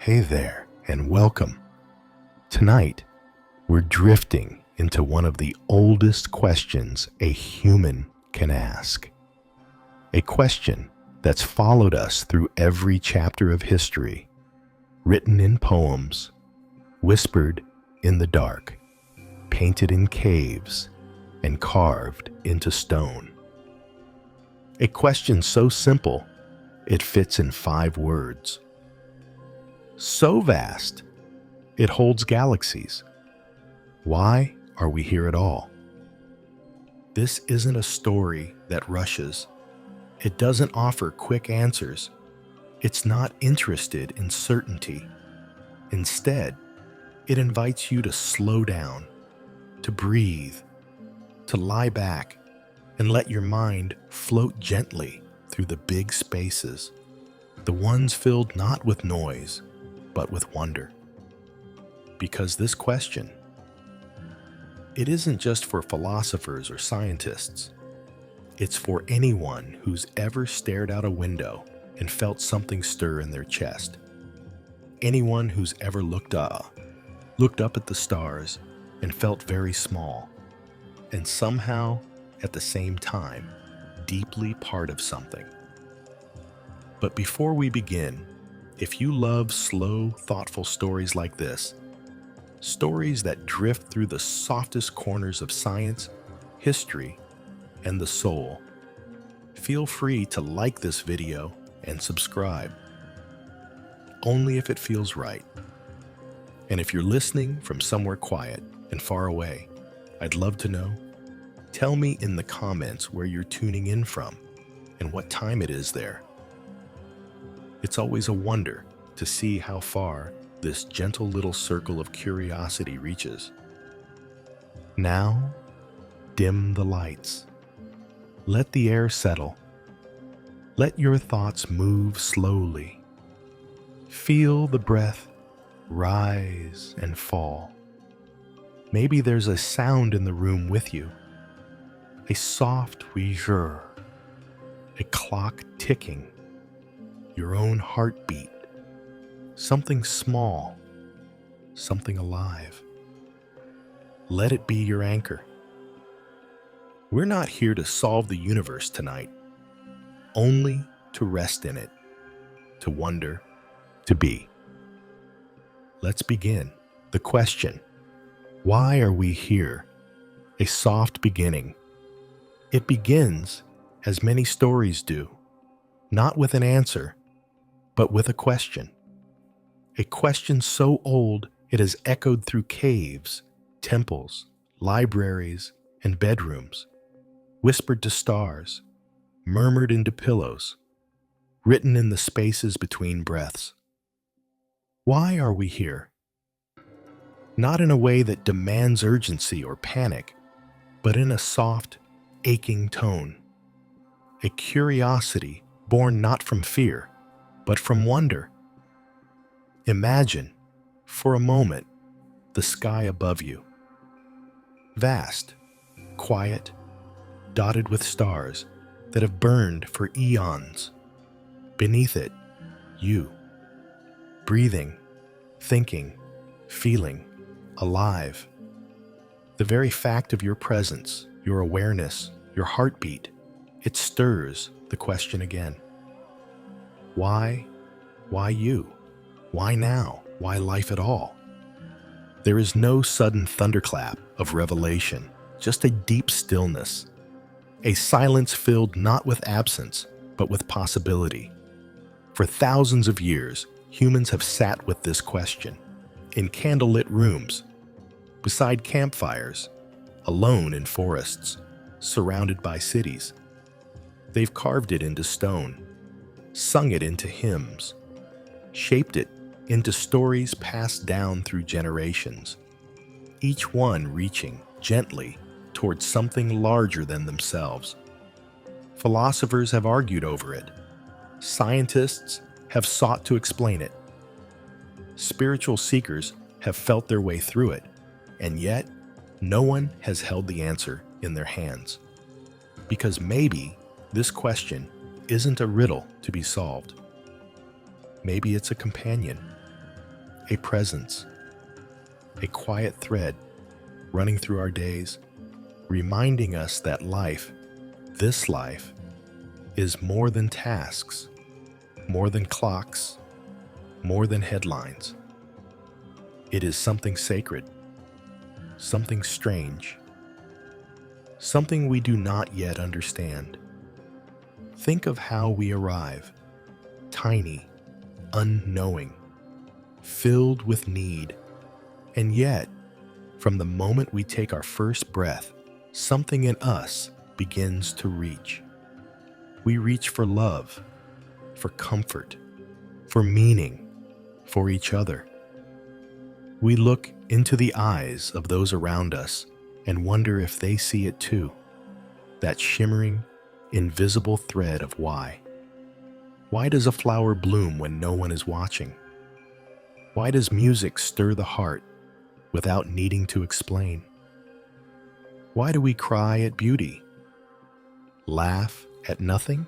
Hey there, and welcome. Tonight, we're drifting into one of the oldest questions a human can ask. A question that's followed us through every chapter of history, written in poems, whispered in the dark, painted in caves, and carved into stone. A question so simple, it fits in 5 words. So vast, it holds galaxies. Why are we here at all? This isn't a story that rushes. It doesn't offer quick answers. It's not interested in certainty. Instead, it invites you to slow down, to breathe, to lie back, and let your mind float gently through the big spaces, the ones filled not with noise, but with wonder. Because this question, it isn't just for philosophers or scientists. It's for anyone who's ever stared out a window and felt something stir in their chest. Anyone who's ever looked up at the stars and felt very small, and somehow, at the same time, deeply part of something. But before we begin, if you love slow, thoughtful stories like this, stories that drift through the softest corners of science, history, and the soul, feel free to like this video and subscribe. Only if it feels right. And if you're listening from somewhere quiet and far away, I'd love to know. Tell me in the comments where you're tuning in from and what time it is there. It's always a wonder to see how far this gentle little circle of curiosity reaches. Now, dim the lights. Let the air settle. Let your thoughts move slowly. Feel the breath rise and fall. Maybe there's a sound in the room with you. A soft whir, a clock ticking, your own heartbeat, something small, something alive. Let it be your anchor. We're not here to solve the universe tonight, only to rest in it, to wonder, to be. Let's begin. The question, why are we here? A soft beginning. It begins, as many stories do, not with an answer, but with a question. A question so old it has echoed through caves, temples, libraries, and bedrooms, whispered to stars, murmured into pillows, written in the spaces between breaths. Why are we here? Not in a way that demands urgency or panic, but in a soft, aching tone. A curiosity born not from fear, but from wonder. Imagine, for a moment, the sky above you. Vast, quiet, dotted with stars that have burned for eons. Beneath it, you. Breathing, thinking, feeling, alive. The very fact of your presence, your awareness, your heartbeat, it stirs the question again. Why? Why you? Why now? Why life at all? There is no sudden thunderclap of revelation, just a deep stillness. A silence filled not with absence, but with possibility. For thousands of years, humans have sat with this question, in candlelit rooms, beside campfires, alone in forests, surrounded by cities. They've carved it into stone, sung it into hymns, shaped it into stories passed down through generations, each one reaching gently towards something larger than themselves. Philosophers have argued over it. Scientists have sought to explain it. Spiritual seekers have felt their way through it, and yet no one has held the answer in their hands. Because maybe this question isn't a riddle to be solved. Maybe it's a companion, a presence, a quiet thread running through our days, reminding us that life, this life, is more than tasks, more than clocks, more than headlines. It is something sacred, something strange, something we do not yet understand. Think of how we arrive, tiny, unknowing, filled with need, and yet, from the moment we take our first breath, something in us begins to reach. We reach for love, for comfort, for meaning, for each other. We look into the eyes of those around us and wonder if they see it too, that shimmering, invisible thread of why. Why does a flower bloom when no one is watching? Why does music stir the heart without needing to explain? Why do we cry at beauty? Laugh at nothing?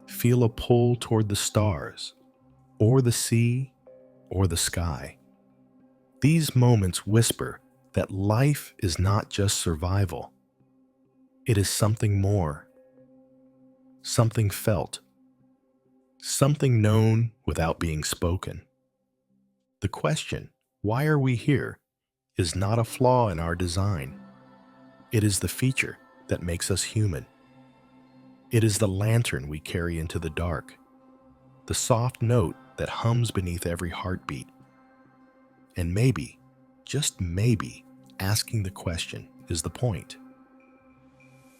Feel a pull toward the stars, or the sea, or the sky? These moments whisper that life is not just survival. It is something more, something felt, something known without being spoken. The question, why are we here, is not a flaw in our design. It is the feature that makes us human. It is the lantern we carry into the dark, the soft note that hums beneath every heartbeat. And maybe, just maybe, asking the question is the point.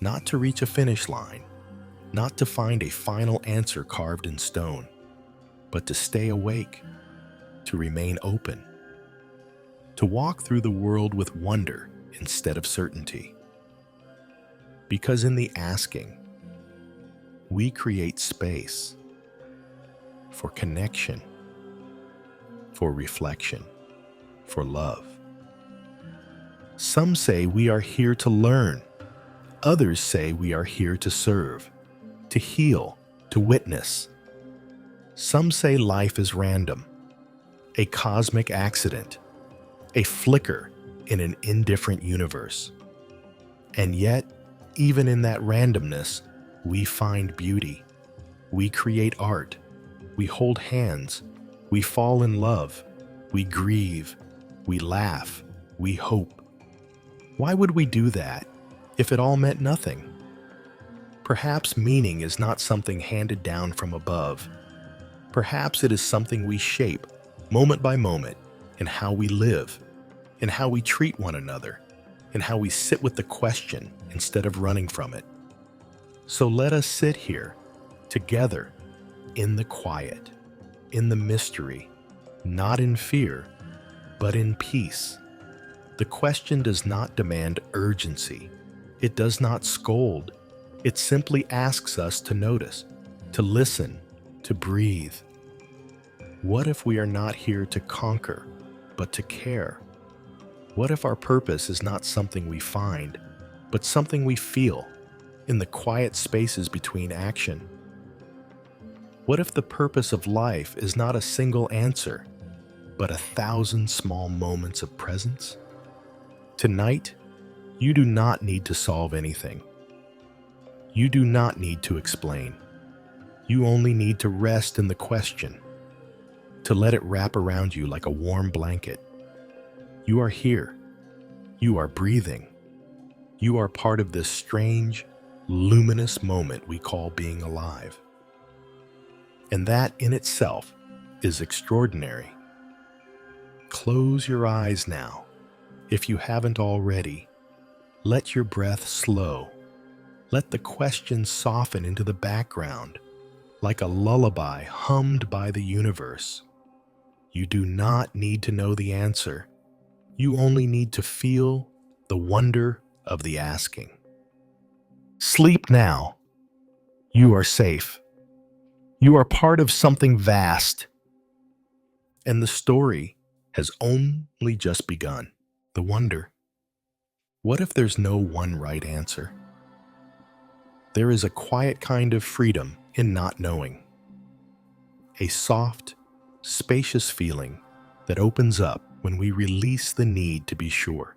Not to reach a finish line, not to find a final answer carved in stone, but to stay awake, to remain open, to walk through the world with wonder instead of certainty. Because in the asking, we create space for connection, for reflection, for love. Some say we are here to learn. Others say we are here to serve, to heal, to witness. Some say life is random, a cosmic accident, a flicker in an indifferent universe. And yet, even in that randomness, we find beauty. We create art. We hold hands. We fall in love. We grieve. We laugh. We hope. Why would we do that if it all meant nothing? Perhaps meaning is not something handed down from above. Perhaps it is something we shape, moment by moment, in how we live, in how we treat one another, in how we sit with the question instead of running from it. So let us sit here, together, in the quiet, in the mystery, not in fear, but in peace. The question does not demand urgency. It does not scold. It simply asks us to notice, to listen, to breathe. What if we are not here to conquer, but to care? What if our purpose is not something we find, but something we feel in the quiet spaces between action? What if the purpose of life is not a single answer, but 1,000 small moments of presence? Tonight, you do not need to solve anything. You do not need to explain. You only need to rest in the question, to let it wrap around you like a warm blanket. You are here. You are breathing. You are part of this strange, luminous moment we call being alive. And that in itself is extraordinary. Close your eyes now, if you haven't already. Let your breath slow. Let the question soften into the background, like a lullaby hummed by the universe. You do not need to know the answer. You only need to feel the wonder of the asking. Sleep now. You are safe. You are part of something vast. And the story has only just begun. The wonder. What if there's no one right answer? There is a quiet kind of freedom in not knowing. A soft, spacious feeling that opens up when we release the need to be sure.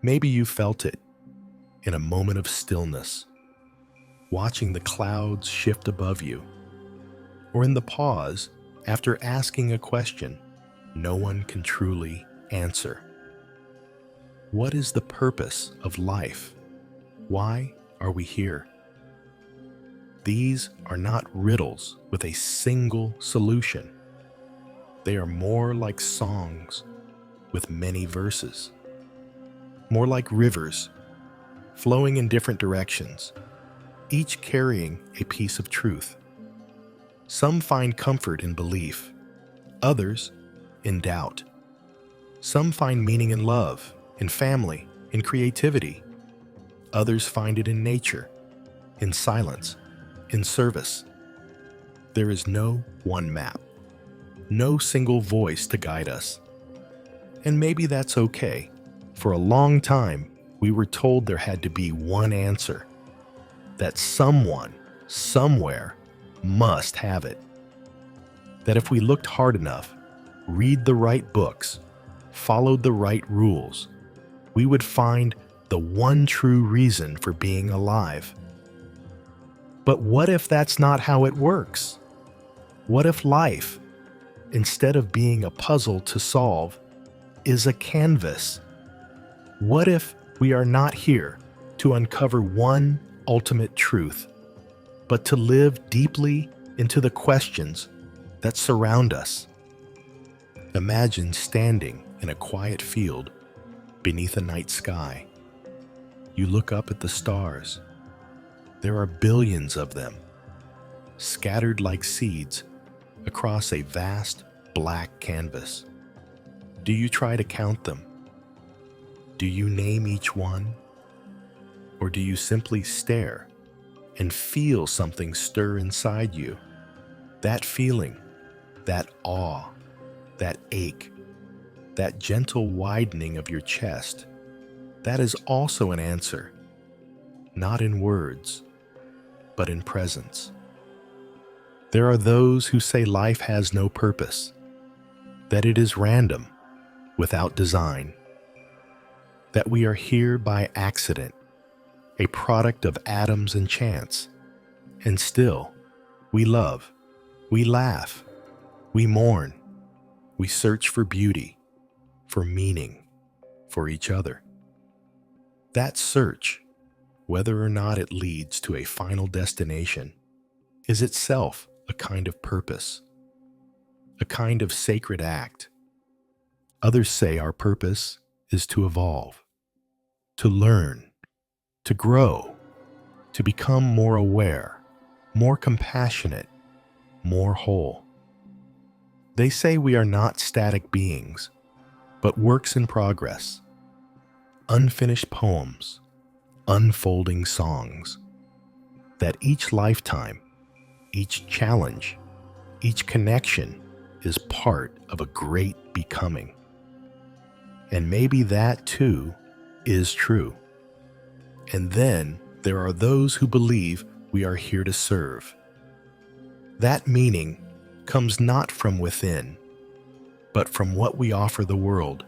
Maybe you felt it in a moment of stillness, watching the clouds shift above you, or in the pause after asking a question no one can truly answer. What is the purpose of life? Why are we here? These are not riddles with a single solution. They are more like songs with many verses, more like rivers flowing in different directions, each carrying a piece of truth. Some find comfort in belief, others in doubt. Some find meaning in love, in family, in creativity. Others find it in nature, in silence, in service. There is no one map, no single voice to guide us. And maybe that's okay. For a long time, we were told there had to be one answer, that someone, somewhere, must have it. That if we looked hard enough, read the right books, followed the right rules, we would find the one true reason for being alive. But what if that's not how it works? What if life, instead of being a puzzle to solve, is a canvas? What if we are not here to uncover one ultimate truth, but to live deeply into the questions that surround us? Imagine standing in a quiet field beneath a night sky. You look up at the stars. There are billions of them, scattered like seeds across a vast black canvas. Do you try to count them? Do you name each one? Or do you simply stare and feel something stir inside you? That feeling, that awe, that ache, that gentle widening of your chest, that is also an answer, not in words, but in presence. There are those who say life has no purpose, that it is random, without design, that we are here by accident, a product of atoms and chance, and still, we love, we laugh, we mourn, we search for beauty, for meaning, for each other. That search, whether or not it leads to a final destination, is itself a kind of purpose, a kind of sacred act. Others say our purpose is to evolve, to learn, to grow, to become more aware, more compassionate, more whole. They say we are not static beings, but works in progress, unfinished poems, unfolding songs, that each lifetime, each challenge, each connection is part of a great becoming. And maybe that too is true. And then there are those who believe we are here to serve. That meaning comes not from within, but from what we offer the world.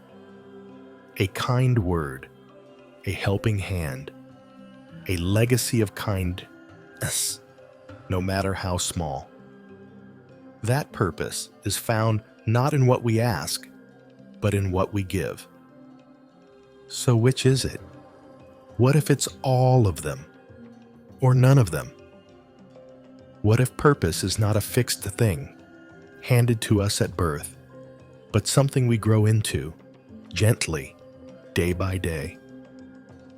A kind word, a helping hand, a legacy of kindness, no matter how small. That purpose is found not in what we ask, but in what we give. So which is it? What if it's all of them, or none of them? What if purpose is not a fixed thing, handed to us at birth, but something we grow into, gently, day by day?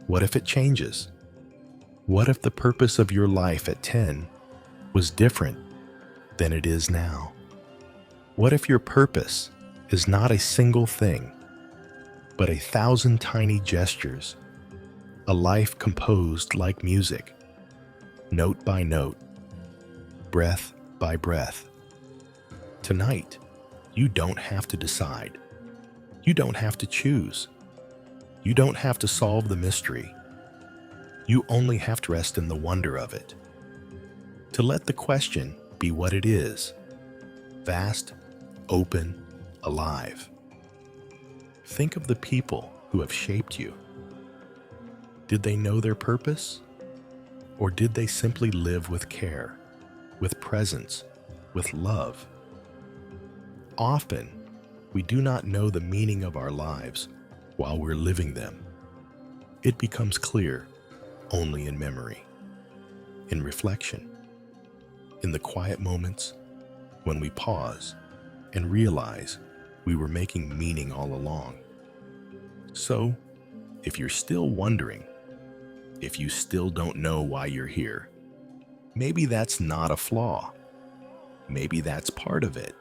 What if it changes? What if the purpose of your life at 10 was different than it is now? What if your purpose is not a single thing, but 1,000 tiny gestures, a life composed like music, note by note, breath by breath? Tonight, you don't have to decide. You don't have to choose. You don't have to solve the mystery. You only have to rest in the wonder of it. To let the question be what it is: vast, open, alive. Think of the people who have shaped you. Did they know their purpose? Or did they simply live with care, with presence, with love? Often, we do not know the meaning of our lives while we're living them. It becomes clear only in memory, in reflection, in the quiet moments when we pause and realize we were making meaning all along. So, if you're still wondering, if you still don't know why you're here, maybe that's not a flaw. Maybe that's part of it.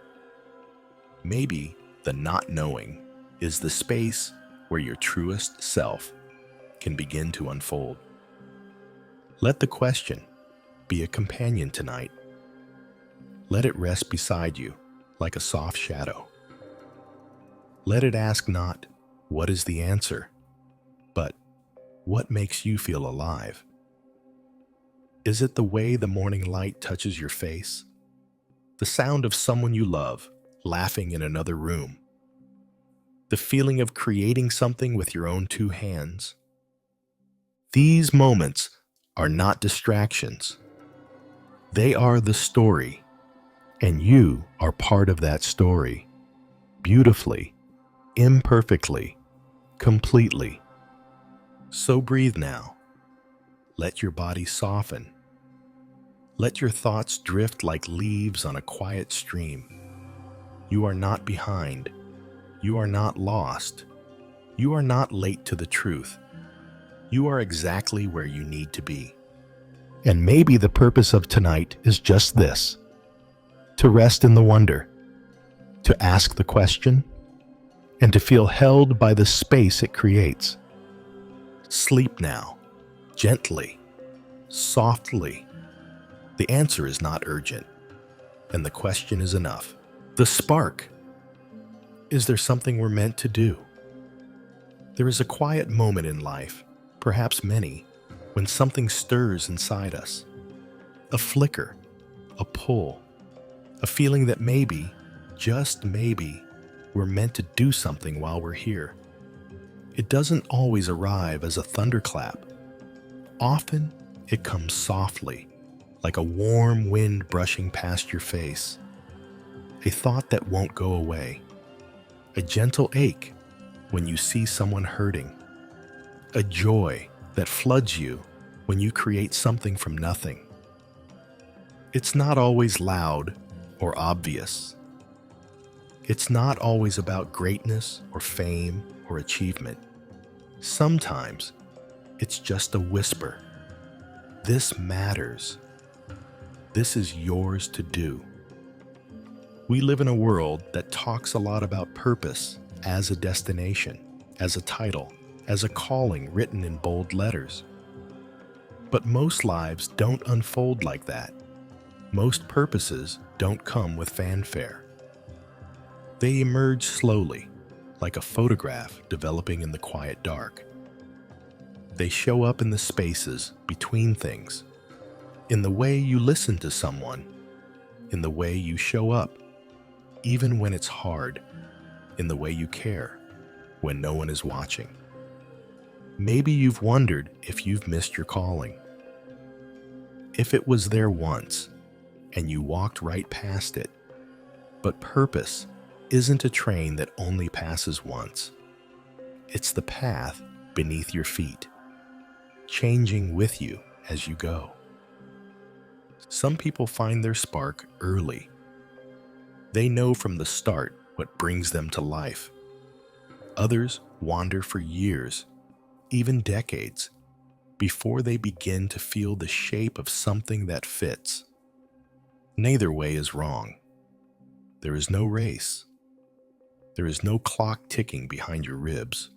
Maybe the not knowing is the space where your truest self can begin to unfold. Let the question be a companion tonight. Let it rest beside you like a soft shadow. Let it ask not, what is the answer, but what makes you feel alive? Is it the way the morning light touches your face? The sound of someone you love laughing in another room? The feeling of creating something with your own two hands? These moments are not distractions. They are the story, and you are part of that story, beautifully, imperfectly, completely. So breathe now. Let your body soften. Let your thoughts drift like leaves on a quiet stream. You are not behind. You are not lost. You are not late to the truth. You are exactly where you need to be. And maybe the purpose of tonight is just this: to rest in the wonder, to ask the question, and to feel held by the space it creates. Sleep now, gently, softly. The answer is not urgent, and the question is enough. The spark. Is there something we're meant to do? There is a quiet moment in life, perhaps many, when something stirs inside us. A flicker, a pull, a feeling that maybe, just maybe, we're meant to do something while we're here. It doesn't always arrive as a thunderclap. Often, it comes softly, like a warm wind brushing past your face. A thought that won't go away. A gentle ache when you see someone hurting. A joy that floods you when you create something from nothing. It's not always loud or obvious. It's not always about greatness or fame or achievement. Sometimes it's just a whisper. This matters. This is yours to do. We live in a world that talks a lot about purpose as a destination, as a title, as a calling written in bold letters. But most lives don't unfold like that. Most purposes don't come with fanfare. They emerge slowly, like a photograph developing in the quiet dark. They show up in the spaces between things, in the way you listen to someone, in the way you show up, even when it's hard, in the way you care, when no one is watching. Maybe you've wondered if you've missed your calling. If it was there once, and you walked right past it. But purpose isn't a train that only passes once. It's the path beneath your feet, changing with you as you go. Some people find their spark early. They know from the start what brings them to life. Others wander for years, even decades, before they begin to feel the shape of something that fits. Neither way is wrong. There is no race. There is no clock ticking behind your ribs.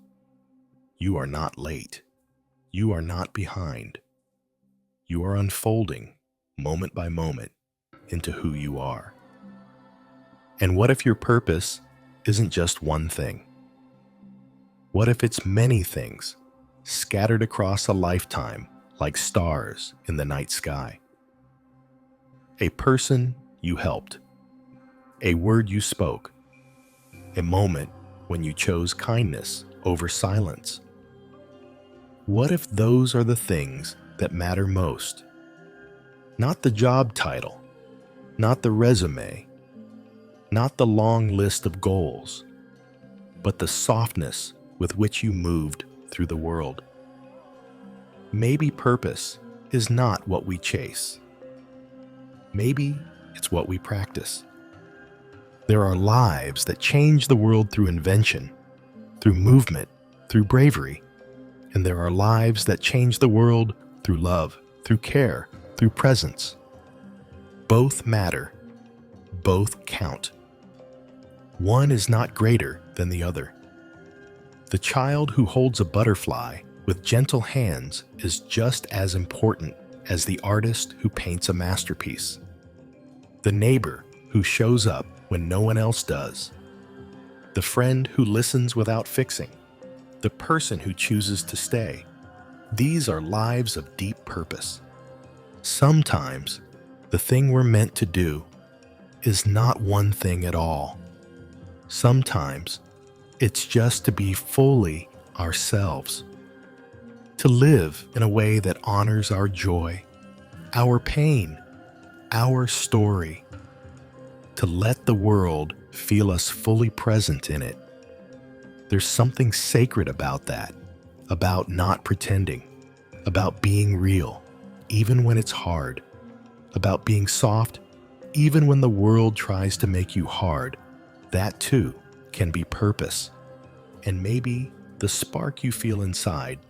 You are not late. You are not behind. You are unfolding, moment by moment, into who you are. And what if your purpose isn't just one thing? What if it's many things, scattered across a lifetime like stars in the night sky? A person you helped, a word you spoke, a moment when you chose kindness over silence. What if those are the things that matter most? Not the job title, not the resume, not the long list of goals, but the softness with which you moved through the world. Maybe purpose is not what we chase. Maybe it's what we practice. There are lives that change the world through invention, through movement, through bravery. And there are lives that change the world through love, through care, through presence. Both matter. Both count. One is not greater than the other. The child who holds a butterfly with gentle hands is just as important as the artist who paints a masterpiece. The neighbor who shows up when no one else does. The friend who listens without fixing. The person who chooses to stay. These are lives of deep purpose. Sometimes, the thing we're meant to do is not one thing at all. Sometimes, it's just to be fully ourselves. To live in a way that honors our joy, our pain, our story. To let the world feel us fully present in it. There's something sacred about that, about not pretending, about being real, even when it's hard, about being soft, even when the world tries to make you hard. That too can be purpose. And maybe the spark you feel inside,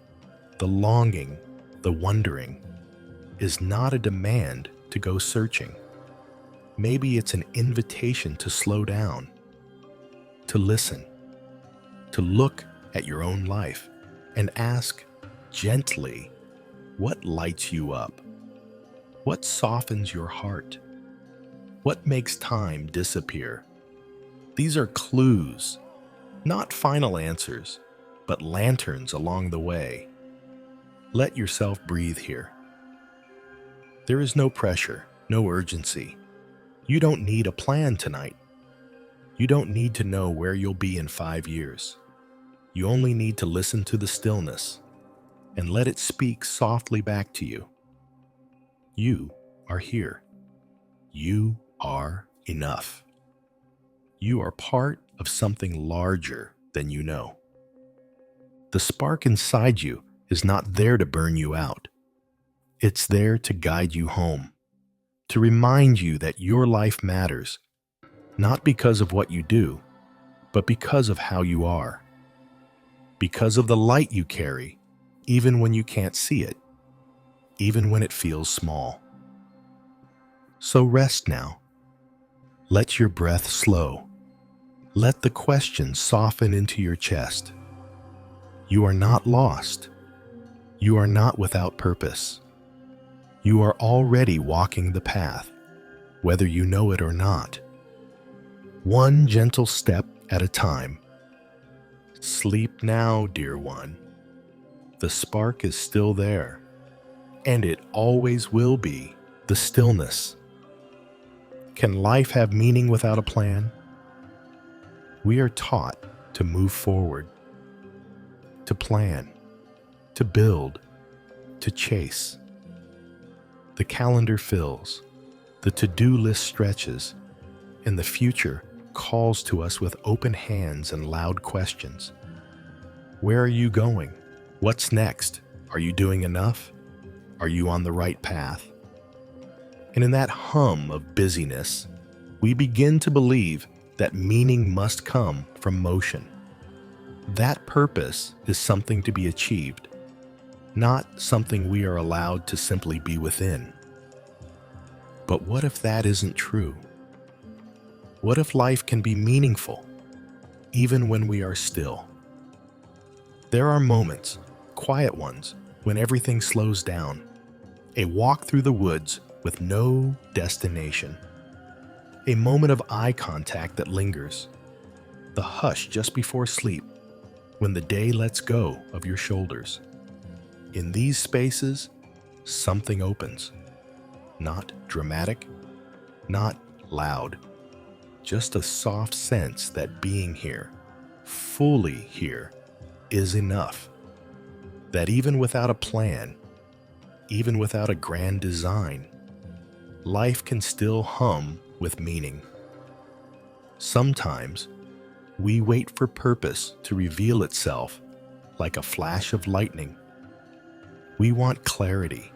the longing, the wondering, is not a demand to go searching. Maybe it's an invitation to slow down, to listen, to look at your own life and ask gently, what lights you up? What softens your heart? What makes time disappear? These are clues, not final answers, but lanterns along the way. Let yourself breathe here. There is no pressure, no urgency. You don't need a plan tonight. You don't need to know where you'll be in 5 years. You only need to listen to the stillness and let it speak softly back to you. You are here. You are enough. You are part of something larger than you know. The spark inside you is not there to burn you out. It's there to guide you home, to remind you that your life matters, not because of what you do, but because of how you are. Because of the light you carry, even when you can't see it, even when it feels small. So rest now. Let your breath slow. Let the questions soften into your chest. You are not lost. You are not without purpose. You are already walking the path, whether you know it or not. One gentle step at a time. Sleep now, dear one. The spark is still there, and it always will be. The stillness. Can life have meaning without a plan? We are taught to move forward, to plan, to build, to chase. The calendar fills, the to-do list stretches, and the future calls to us with open hands and loud questions. Where are you going? What's next? Are you doing enough? Are you on the right path? And in that hum of busyness, we begin to believe that meaning must come from motion. That purpose is something to be achieved, not something we are allowed to simply be within. But what if that isn't true? What if life can be meaningful, even when we are still? There are moments, quiet ones, when everything slows down. A walk through the woods with no destination. A moment of eye contact that lingers. The hush just before sleep, when the day lets go of your shoulders. In these spaces, something opens. Not dramatic, not loud, just a soft sense that being here, fully here, is enough. That even without a plan, even without a grand design, life can still hum with meaning. Sometimes we wait for purpose to reveal itself like a flash of lightning. We want clarity,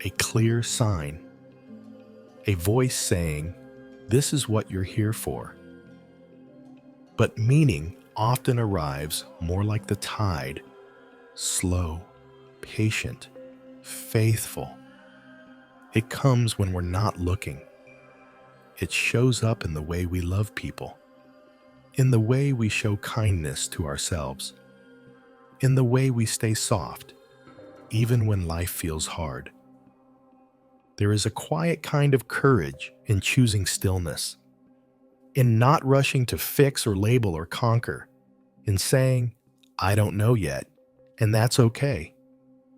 a clear sign, a voice saying, "This is what you're here for." But meaning often arrives more like the tide, slow, patient, faithful. It comes when we're not looking. It shows up in the way we love people, in the way we show kindness to ourselves, in the way we stay soft, even when life feels hard. There is a quiet kind of courage in choosing stillness, in not rushing to fix or label or conquer, in saying, "I don't know yet," and that's okay,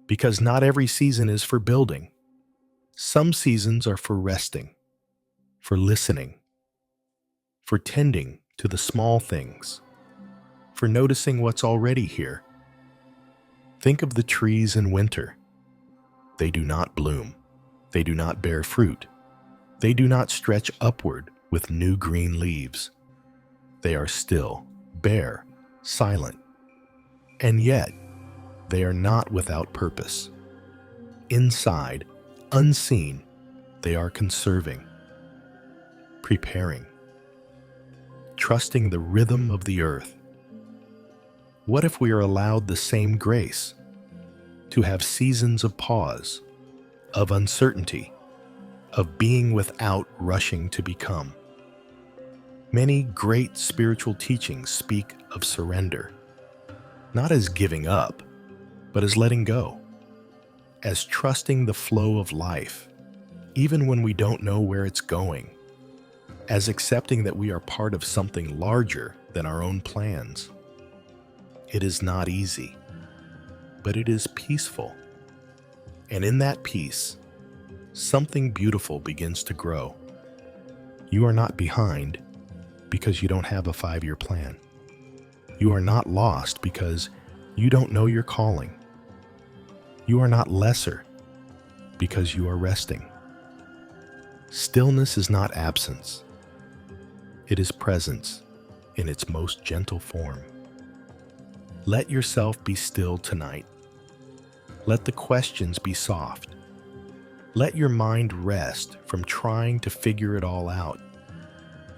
because not every season is for building. Some seasons are for resting, for listening, for tending to the small things, for noticing what's already here. Think of the trees in winter. They do not bloom. They do not bear fruit. They do not stretch upward with new green leaves. They are still, bare, silent. And yet, they are not without purpose. Inside, unseen, they are conserving, preparing, trusting the rhythm of the earth. What if we are allowed the same grace to have seasons of pause, of uncertainty, of being without rushing to become? Many great spiritual teachings speak of surrender, not as giving up, but as letting go, as trusting the flow of life, even when we don't know where it's going, as accepting that we are part of something larger than our own plans. It is not easy, but it is peaceful. And in that peace, something beautiful begins to grow. You are not behind because you don't have a 5-year plan. You are not lost because you don't know your calling. You are not lesser because you are resting. Stillness is not absence. It is presence in its most gentle form. Let yourself be still tonight. Let the questions be soft. Let your mind rest from trying to figure it all out.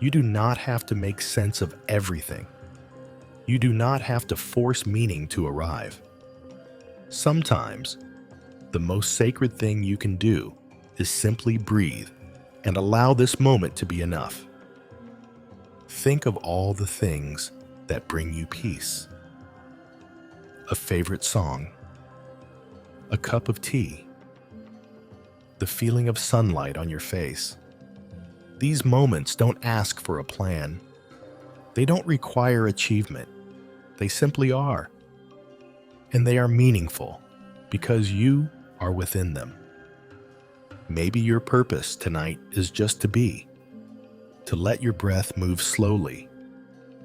You do not have to make sense of everything. You do not have to force meaning to arrive. Sometimes, the most sacred thing you can do is simply breathe and allow this moment to be enough. Think of all the things that bring you peace. A favorite song, a cup of tea, the feeling of sunlight on your face. These moments don't ask for a plan. They don't require achievement. They simply are. And they are meaningful because you are within them. Maybe your purpose tonight is just to be, to let your breath move slowly,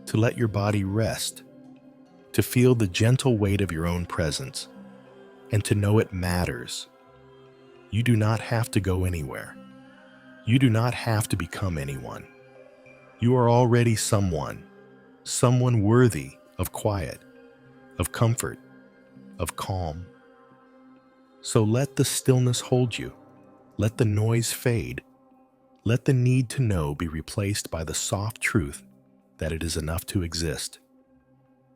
to let your body rest, to feel the gentle weight of your own presence, and to know it matters. You do not have to go anywhere. You do not have to become anyone. You are already someone worthy of quiet, of comfort, of calm. So let the stillness hold you. Let the noise fade. Let the need to know be replaced by the soft truth that it is enough to exist.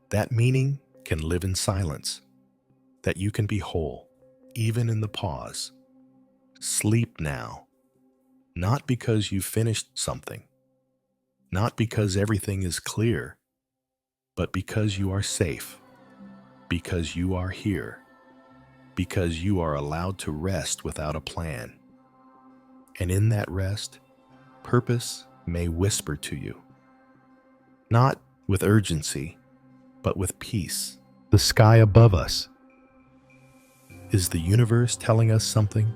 That meaning can live in silence, that you can be whole, even in the pause. Sleep now, not because you finished something, not because everything is clear, but because you are safe, because you are here, because you are allowed to rest without a plan. And in that rest, purpose may whisper to you, not with urgency, but with peace. The sky above us. Is the universe telling us something?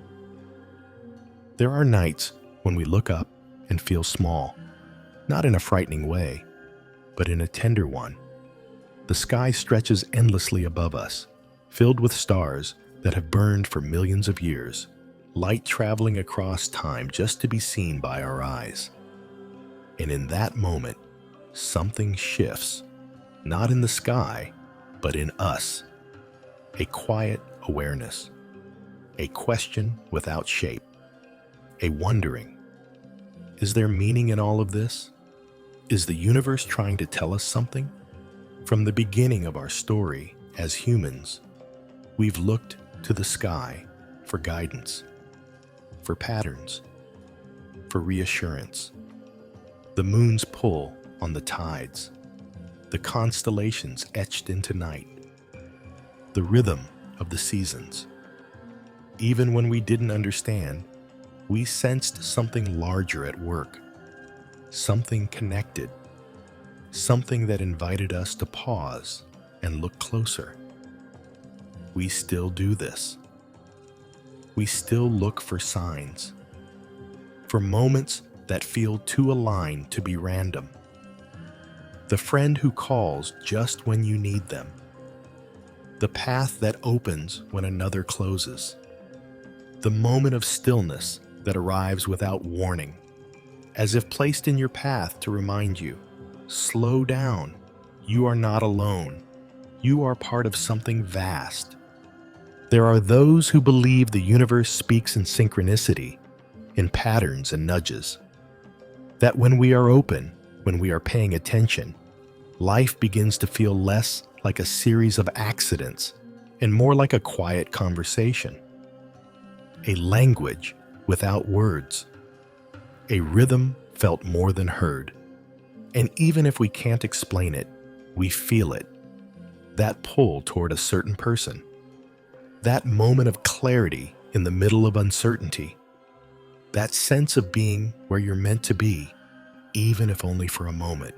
There are nights when we look up and feel small, not in a frightening way, but in a tender one. The sky stretches endlessly above us, filled with stars that have burned for millions of years, light traveling across time just to be seen by our eyes. And in that moment, something shifts, not in the sky, but in us. A quiet awareness, a question without shape, a wondering. Is there meaning in all of this? Is the universe trying to tell us something? From the beginning of our story as humans, we've looked to the sky for guidance, for patterns, for reassurance. The moon's pull on the tides, the constellations etched into night, the rhythm of the seasons. Even when we didn't understand, we sensed something larger at work, something connected, something that invited us to pause and look closer. We still do this. We still look for signs, for moments that feel too aligned to be random. The friend who calls just when you need them. The path that opens when another closes. The moment of stillness that arrives without warning, as if placed in your path to remind you, slow down, you are not alone. You are part of something vast. There are those who believe the universe speaks in synchronicity, in patterns and nudges. That when we are open, when we are paying attention, life begins to feel less like a series of accidents and more like a quiet conversation. A language without words. A rhythm felt more than heard. And even if we can't explain it, we feel it. That pull toward a certain person. That moment of clarity in the middle of uncertainty. That sense of being where you're meant to be, even if only for a moment.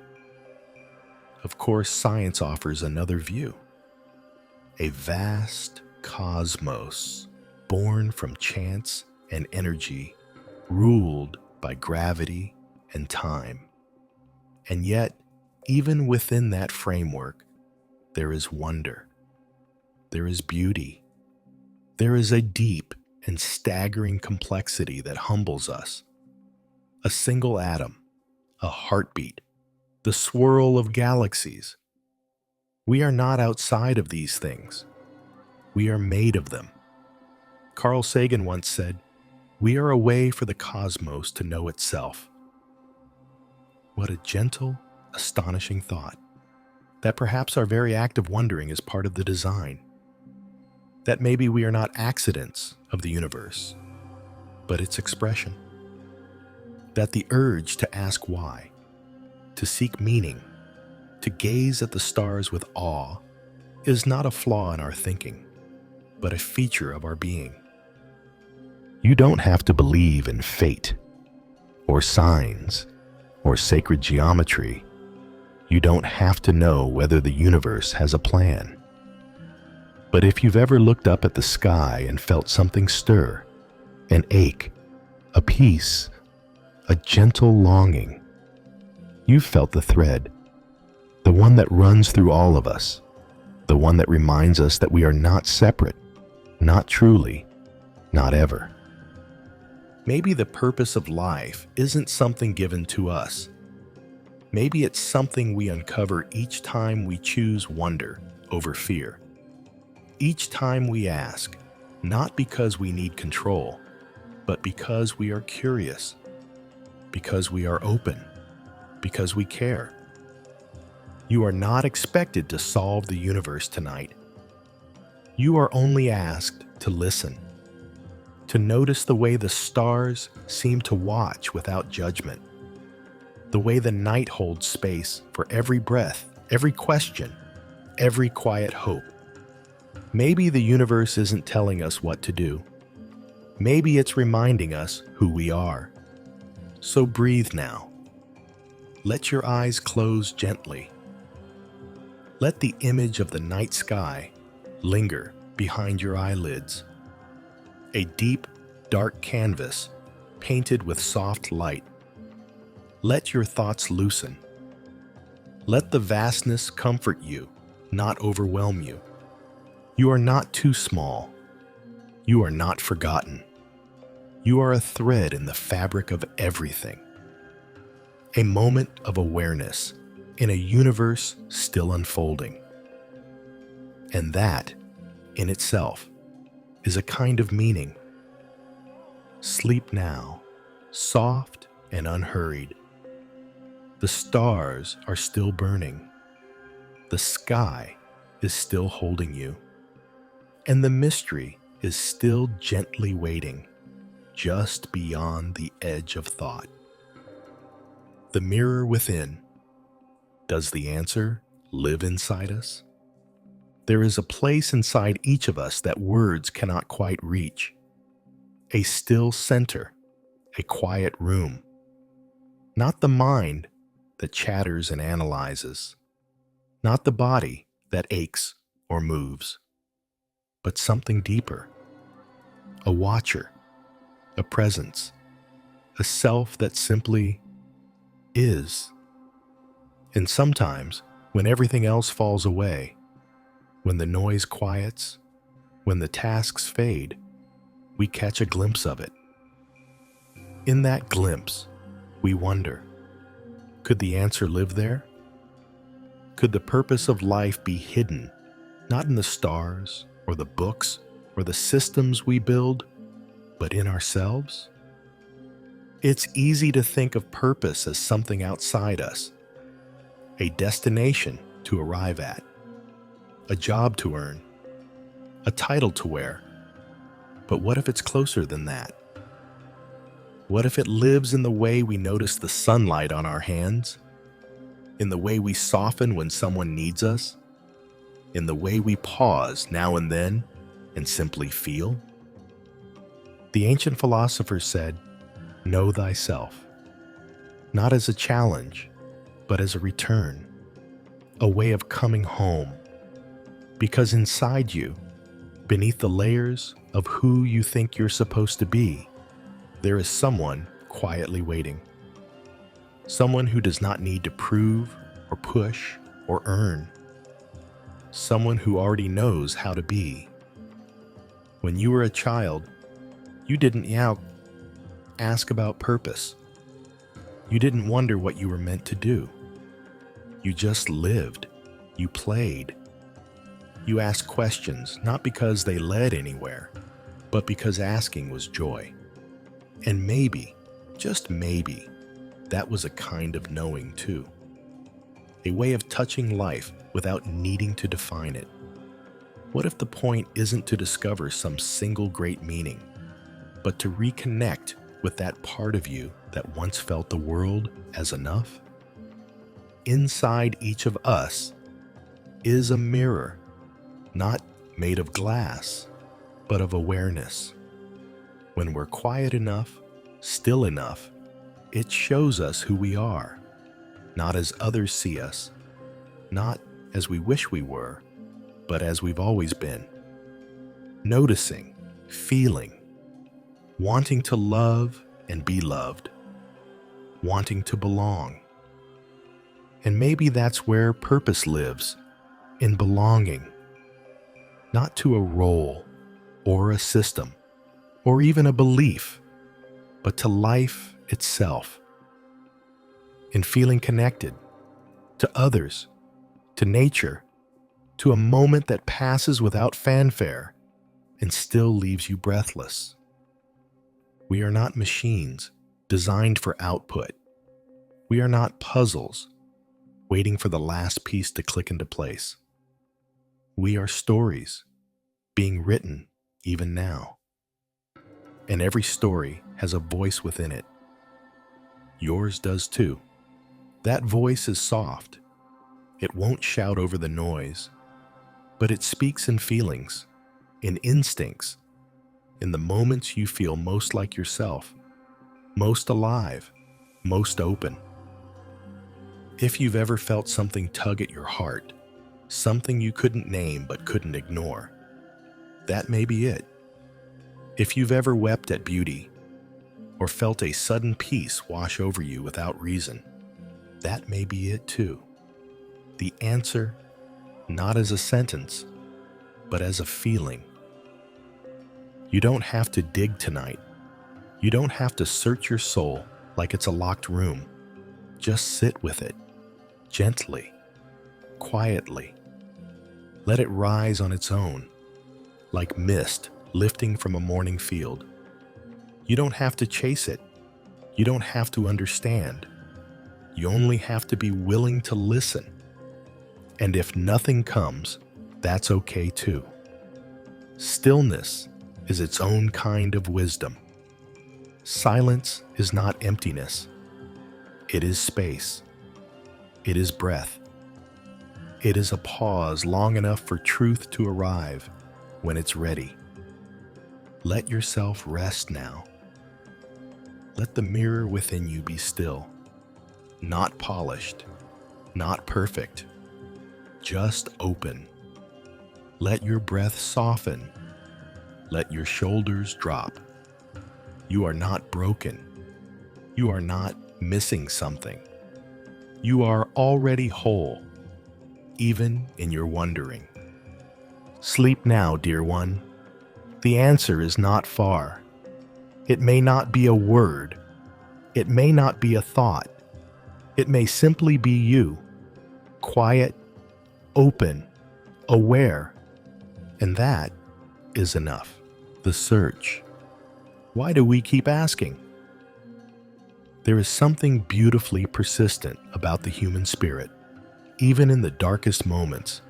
Of course, science offers another view. A vast cosmos, born from chance and energy, ruled by gravity and time. And yet, even within that framework, there is wonder. There is beauty. There is a deep and staggering complexity that humbles us. A single atom, a heartbeat, the swirl of galaxies. We are not outside of these things. We are made of them. Carl Sagan once said, "We are a way for the cosmos to know itself." What a gentle, astonishing thought. That perhaps our very act of wondering is part of the design. That maybe we are not accidents of the universe, but its expression. That the urge to ask why, to seek meaning, to gaze at the stars with awe, is not a flaw in our thinking, but a feature of our being. You don't have to believe in fate, or signs, or sacred geometry. You don't have to know whether the universe has a plan. But if you've ever looked up at the sky and felt something stir, an ache, a peace, a gentle longing, you've felt the thread, the one that runs through all of us, the one that reminds us that we are not separate, not truly, not ever. Maybe the purpose of life isn't something given to us. Maybe it's something we uncover each time we choose wonder over fear. Each time we ask, not because we need control, but because we are curious, because we are open, because we care. You are not expected to solve the universe tonight. You are only asked to listen, to notice the way the stars seem to watch without judgment, the way the night holds space for every breath, every question, every quiet hope. Maybe the universe isn't telling us what to do. Maybe it's reminding us who we are. So breathe now. Let your eyes close gently. Let the image of the night sky linger behind your eyelids. A deep, dark canvas painted with soft light. Let your thoughts loosen. Let the vastness comfort you, not overwhelm you. You are not too small. You are not forgotten. You are a thread in the fabric of everything. A moment of awareness in a universe still unfolding. And that, in itself, is a kind of meaning. Sleep now, soft and unhurried. The stars are still burning. The sky is still holding you. And the mystery is still gently waiting, just beyond the edge of thought. The mirror within. Does the answer live inside us? There is a place inside each of us that words cannot quite reach. A still center, a quiet room. Not the mind that chatters and analyzes. Not the body that aches or moves. But something deeper. A watcher, a presence, a self that simply is. And sometimes, when everything else falls away, when the noise quiets, when the tasks fade, we catch a glimpse of it. In that glimpse, we wonder, could the answer live there? Could the purpose of life be hidden, not in the stars or the books or the systems we build, but in ourselves? It's easy to think of purpose as something outside us, a destination to arrive at, a job to earn, a title to wear. But what if it's closer than that? What if it lives in the way we notice the sunlight on our hands? In the way we soften when someone needs us? In the way we pause now and then and simply feel? The ancient philosophers said, "Know thyself," not as a challenge, but as a return, a way of coming home. Because inside you, beneath the layers of who you think you're supposed to be, there is someone quietly waiting. Someone who does not need to prove or push or earn. Someone who already knows how to be. When you were a child, you didn't ask about purpose. You didn't wonder what you were meant to do. You just lived. You played. You asked questions, not because they led anywhere, but because asking was joy. And maybe, just maybe, that was a kind of knowing too. A way of touching life without needing to define it. What if the point isn't to discover some single great meaning, but to reconnect with that part of you that once felt the world as enough? Inside each of us is a mirror, not made of glass, but of awareness. When we're quiet enough, still enough, it shows us who we are, not as others see us, not as we wish we were, but as we've always been. Noticing, feeling, wanting to love and be loved, wanting to belong. And maybe that's where purpose lives, in belonging, not to a role or a system or even a belief, but to life itself, in feeling connected to others, to nature, to a moment that passes without fanfare and still leaves you breathless. We are not machines designed for output. We are not puzzles waiting for the last piece to click into place. We are stories being written even now. And every story has a voice within it. Yours does too. That voice is soft. It won't shout over the noise, but it speaks in feelings, in instincts, in the moments you feel most like yourself, most alive, most open. If you've ever felt something tug at your heart, something you couldn't name but couldn't ignore, that may be it. If you've ever wept at beauty, or felt a sudden peace wash over you without reason. That may be it too. The answer, not as a sentence, but as a feeling. You don't have to dig tonight. You don't have to search your soul like it's a locked room. Just sit with it, gently, quietly. Let it rise on its own, like mist lifting from a morning field. You don't have to chase it. You don't have to understand. You only have to be willing to listen. And if nothing comes, that's okay too. Stillness is its own kind of wisdom. Silence is not emptiness. It is space. It is breath. It is a pause long enough for truth to arrive when it's ready. Let yourself rest now. Let the mirror within you be still, not polished, not perfect, just open. Let your breath soften. Let your shoulders drop. You are not broken. You are not missing something. You are already whole, even in your wondering. Sleep now, dear one. The answer is not far. It may not be a word. It may not be a thought. It may simply be you, quiet, open, aware, and that is enough. The search. Why do we keep asking? There is something beautifully persistent about the human spirit, even in the darkest moments.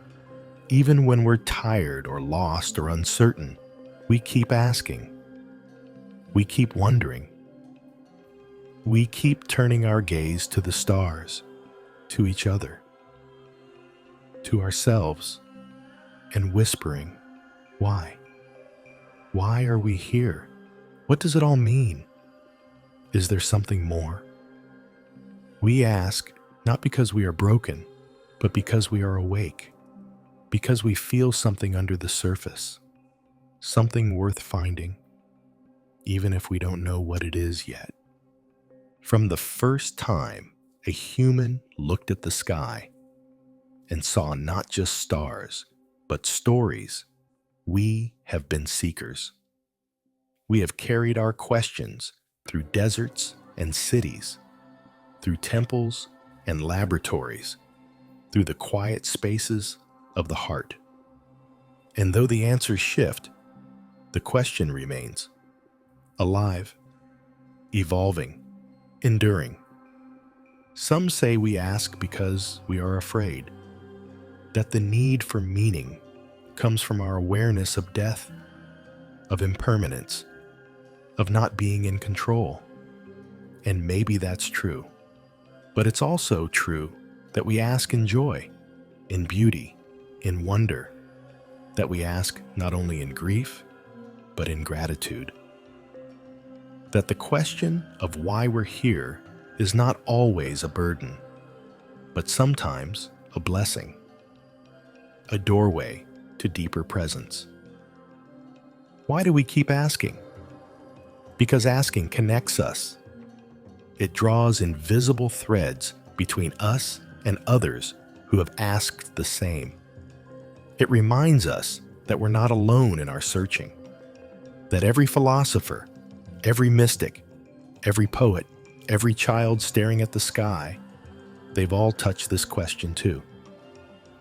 Even when we're tired or lost or uncertain, we keep asking. We keep wondering. We keep turning our gaze to the stars, to each other, to ourselves, and whispering, why? Why are we here? What does it all mean? Is there something more? We ask not because we are broken, but because we are awake, because we feel something under the surface, something worth finding, even if we don't know what it is yet. From the first time a human looked at the sky and saw not just stars, but stories, we have been seekers. We have carried our questions through deserts and cities, through temples and laboratories, through the quiet spaces of the heart. And though the answers shift, the question remains, alive, evolving, enduring. Some say we ask because we are afraid, that the need for meaning comes from our awareness of death, of impermanence, of not being in control. And maybe that's true. But it's also true that we ask in joy, in beauty, in wonder, that we ask not only in grief, but in gratitude. That the question of why we're here is not always a burden, but sometimes a blessing, a doorway to deeper presence. Why do we keep asking? Because asking connects us. It draws invisible threads between us and others who have asked the same. It reminds us that we're not alone in our searching, that every philosopher, every mystic, every poet, every child staring at the sky, they've all touched this question too.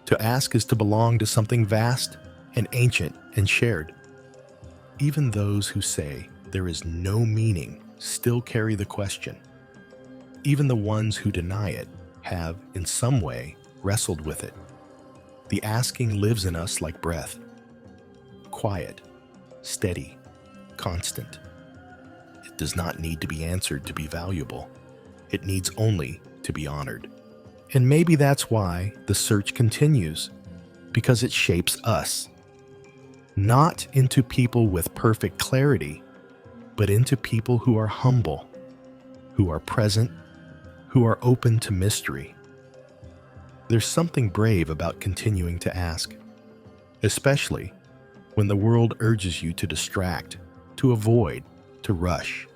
To ask is to belong to something vast and ancient and shared. Even those who say there is no meaning still carry the question. Even the ones who deny it have, in some way, wrestled with it. The asking lives in us like breath. Quiet, steady, constant. It does not need to be answered to be valuable. It needs only to be honored. And maybe that's why the search continues, because it shapes us. Not into people with perfect clarity, but into people who are humble, who are present, who are open to mystery. There's something brave about continuing to ask, especially when the world urges you to distract, to avoid, to rush.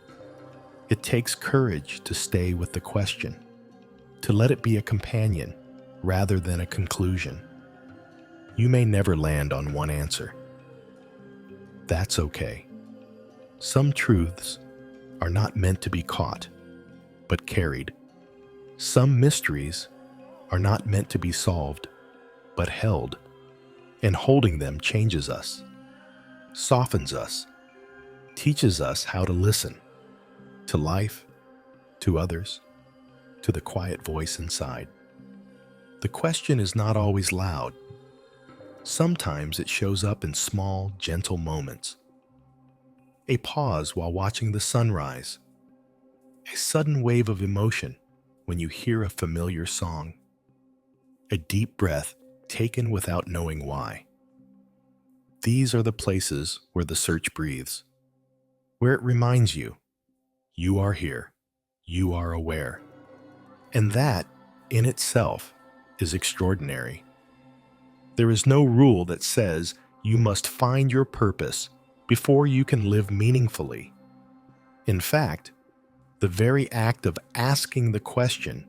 It takes courage to stay with the question, to let it be a companion rather than a conclusion. You may never land on one answer. That's okay. Some truths are not meant to be caught, but carried. Some mysteries are not meant to be solved, but held. And holding them changes us, softens us, teaches us how to listen to life, to others, to the quiet voice inside. The question is not always loud. Sometimes it shows up in small, gentle moments. A pause while watching the sunrise. A sudden wave of emotion when you hear a familiar song. A deep breath taken without knowing why. These are the places where the search breathes, where it reminds you, you are here, you are aware. And that, in itself, is extraordinary. There is no rule that says you must find your purpose before you can live meaningfully. In fact, the very act of asking the question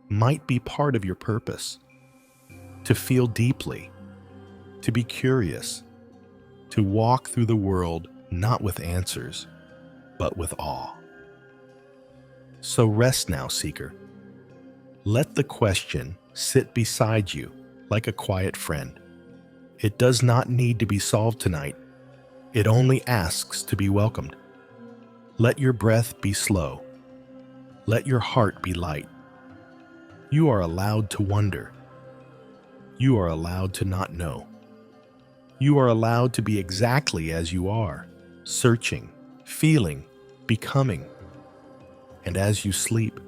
might be part of your purpose. To feel deeply, to be curious, to walk through the world not with answers, but with awe. So rest now, seeker. Let the question sit beside you like a quiet friend. It does not need to be solved tonight. It only asks to be welcomed. Let your breath be slow. Let your heart be light. You are allowed to wonder. You are allowed to not know. You are allowed to be exactly as you are, searching, feeling, becoming. And as you sleep,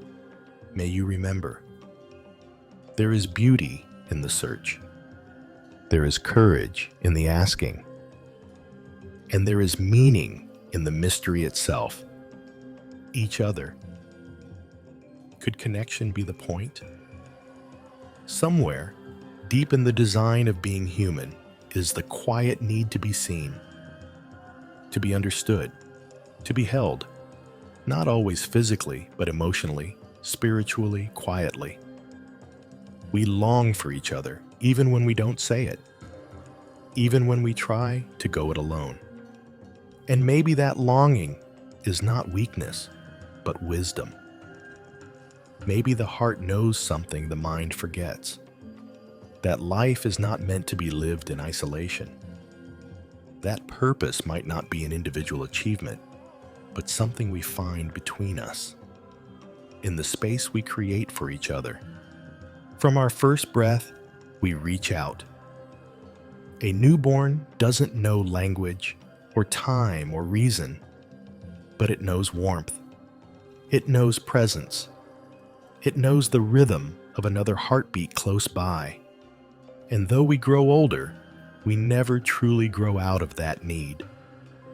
may you remember, there is beauty in the search. There is courage in the asking. And there is meaning in the mystery itself, each other. Could connection be the point? Somewhere, deep in the design of being human, is the quiet need to be seen, to be understood, to be held, not always physically, but emotionally, spiritually, quietly. We long for each other, even when we don't say it, even when we try to go it alone. And maybe that longing is not weakness, but wisdom. Maybe the heart knows something the mind forgets, that life is not meant to be lived in isolation. That purpose might not be an individual achievement, but something we find between us, in the space we create for each other. From our first breath, we reach out. A newborn doesn't know language or time or reason, but it knows warmth. It knows presence. It knows the rhythm of another heartbeat close by. And though we grow older, we never truly grow out of that need.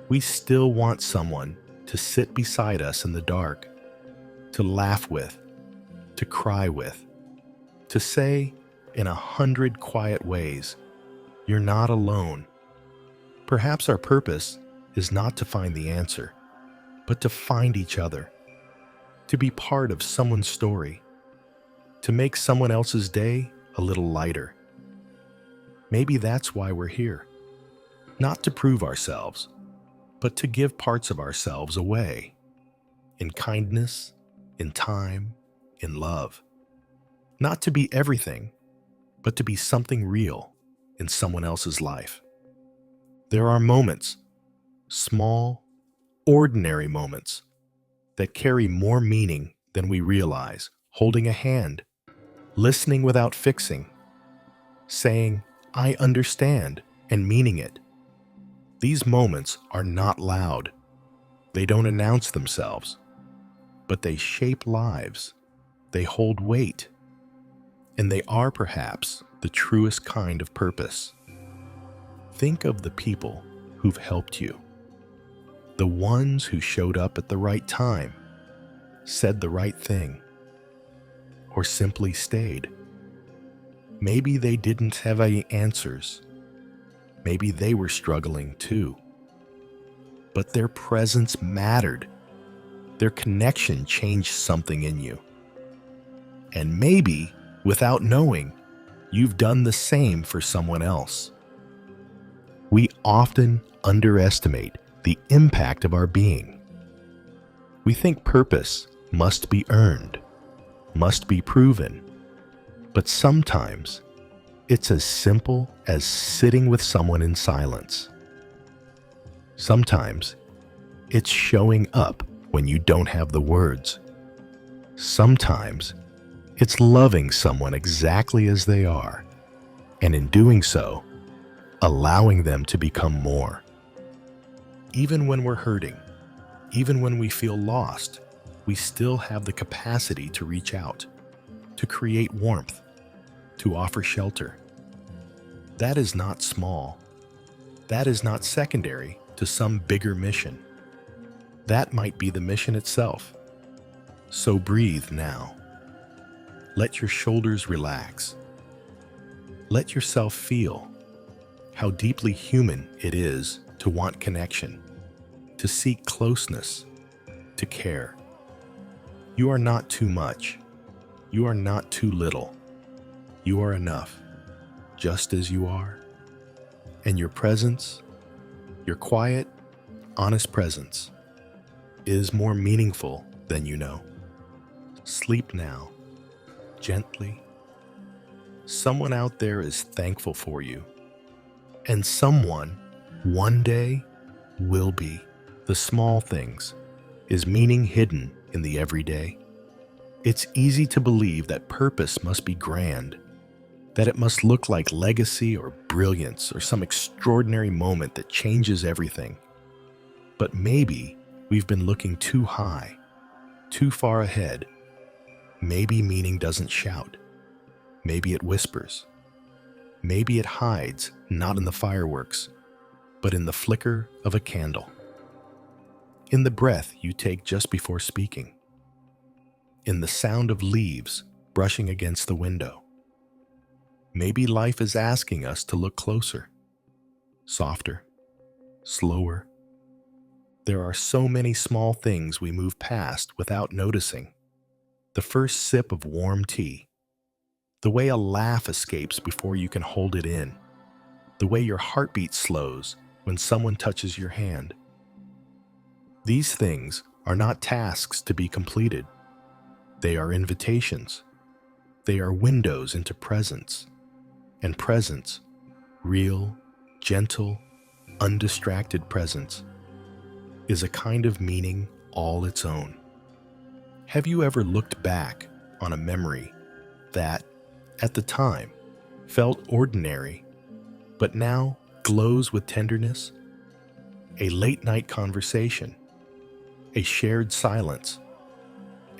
We still want someone to sit beside us in the dark, to laugh with, to cry with, to say in 100 quiet ways, "You're not alone." Perhaps our purpose is not to find the answer, but to find each other, to be part of someone's story, to make someone else's day a little lighter. Maybe that's why we're here. Not to prove ourselves, but to give parts of ourselves away. In kindness, in time, in love. Not to be everything, but to be something real in someone else's life. There are moments, small, ordinary moments, that carry more meaning than we realize. Holding a hand, listening without fixing, saying, "I understand," and meaning it. These moments are not loud. They don't announce themselves, but they shape lives. They hold weight, and they are perhaps the truest kind of purpose. Think of the people who've helped you, the ones who showed up at the right time, said the right thing, or simply stayed. Maybe they didn't have any answers. Maybe they were struggling too. But their presence mattered. Their connection changed something in you. And maybe, without knowing, you've done the same for someone else. We often underestimate the impact of our being. We think purpose must be earned, must be proven, but sometimes it's as simple as sitting with someone in silence. Sometimes it's showing up when you don't have the words. Sometimes it's loving someone exactly as they are, and in doing so, allowing them to become more. Even when we're hurting, even when we feel lost, we still have the capacity to reach out, to create warmth, to offer shelter. That is not small. That is not secondary to some bigger mission. That might be the mission itself. So breathe now. Let your shoulders relax. Let yourself feel how deeply human it is to want connection, to seek closeness, to care. You are not too much. You are not too little. You are enough, just as you are. And your presence, your quiet, honest presence, is more meaningful than you know. Sleep now, gently. Someone out there is thankful for you. And someone, one day, will be. The small things is meaning hidden in the everyday. It's easy to believe that purpose must be grand, that it must look like legacy or brilliance or some extraordinary moment that changes everything. But maybe we've been looking too high, too far ahead. Maybe meaning doesn't shout. Maybe it whispers. Maybe it hides not in the fireworks, but in the flicker of a candle. In the breath you take just before speaking. In the sound of leaves brushing against the window. Maybe life is asking us to look closer, softer, slower. There are so many small things we move past without noticing. The first sip of warm tea, the way a laugh escapes before you can hold it in, the way your heartbeat slows when someone touches your hand. These things are not tasks to be completed. They are invitations. They are windows into presence. And presence, real, gentle, undistracted presence, is a kind of meaning all its own. Have you ever looked back on a memory that, at the time, felt ordinary, but now glows with tenderness? A late-night conversation, a shared silence,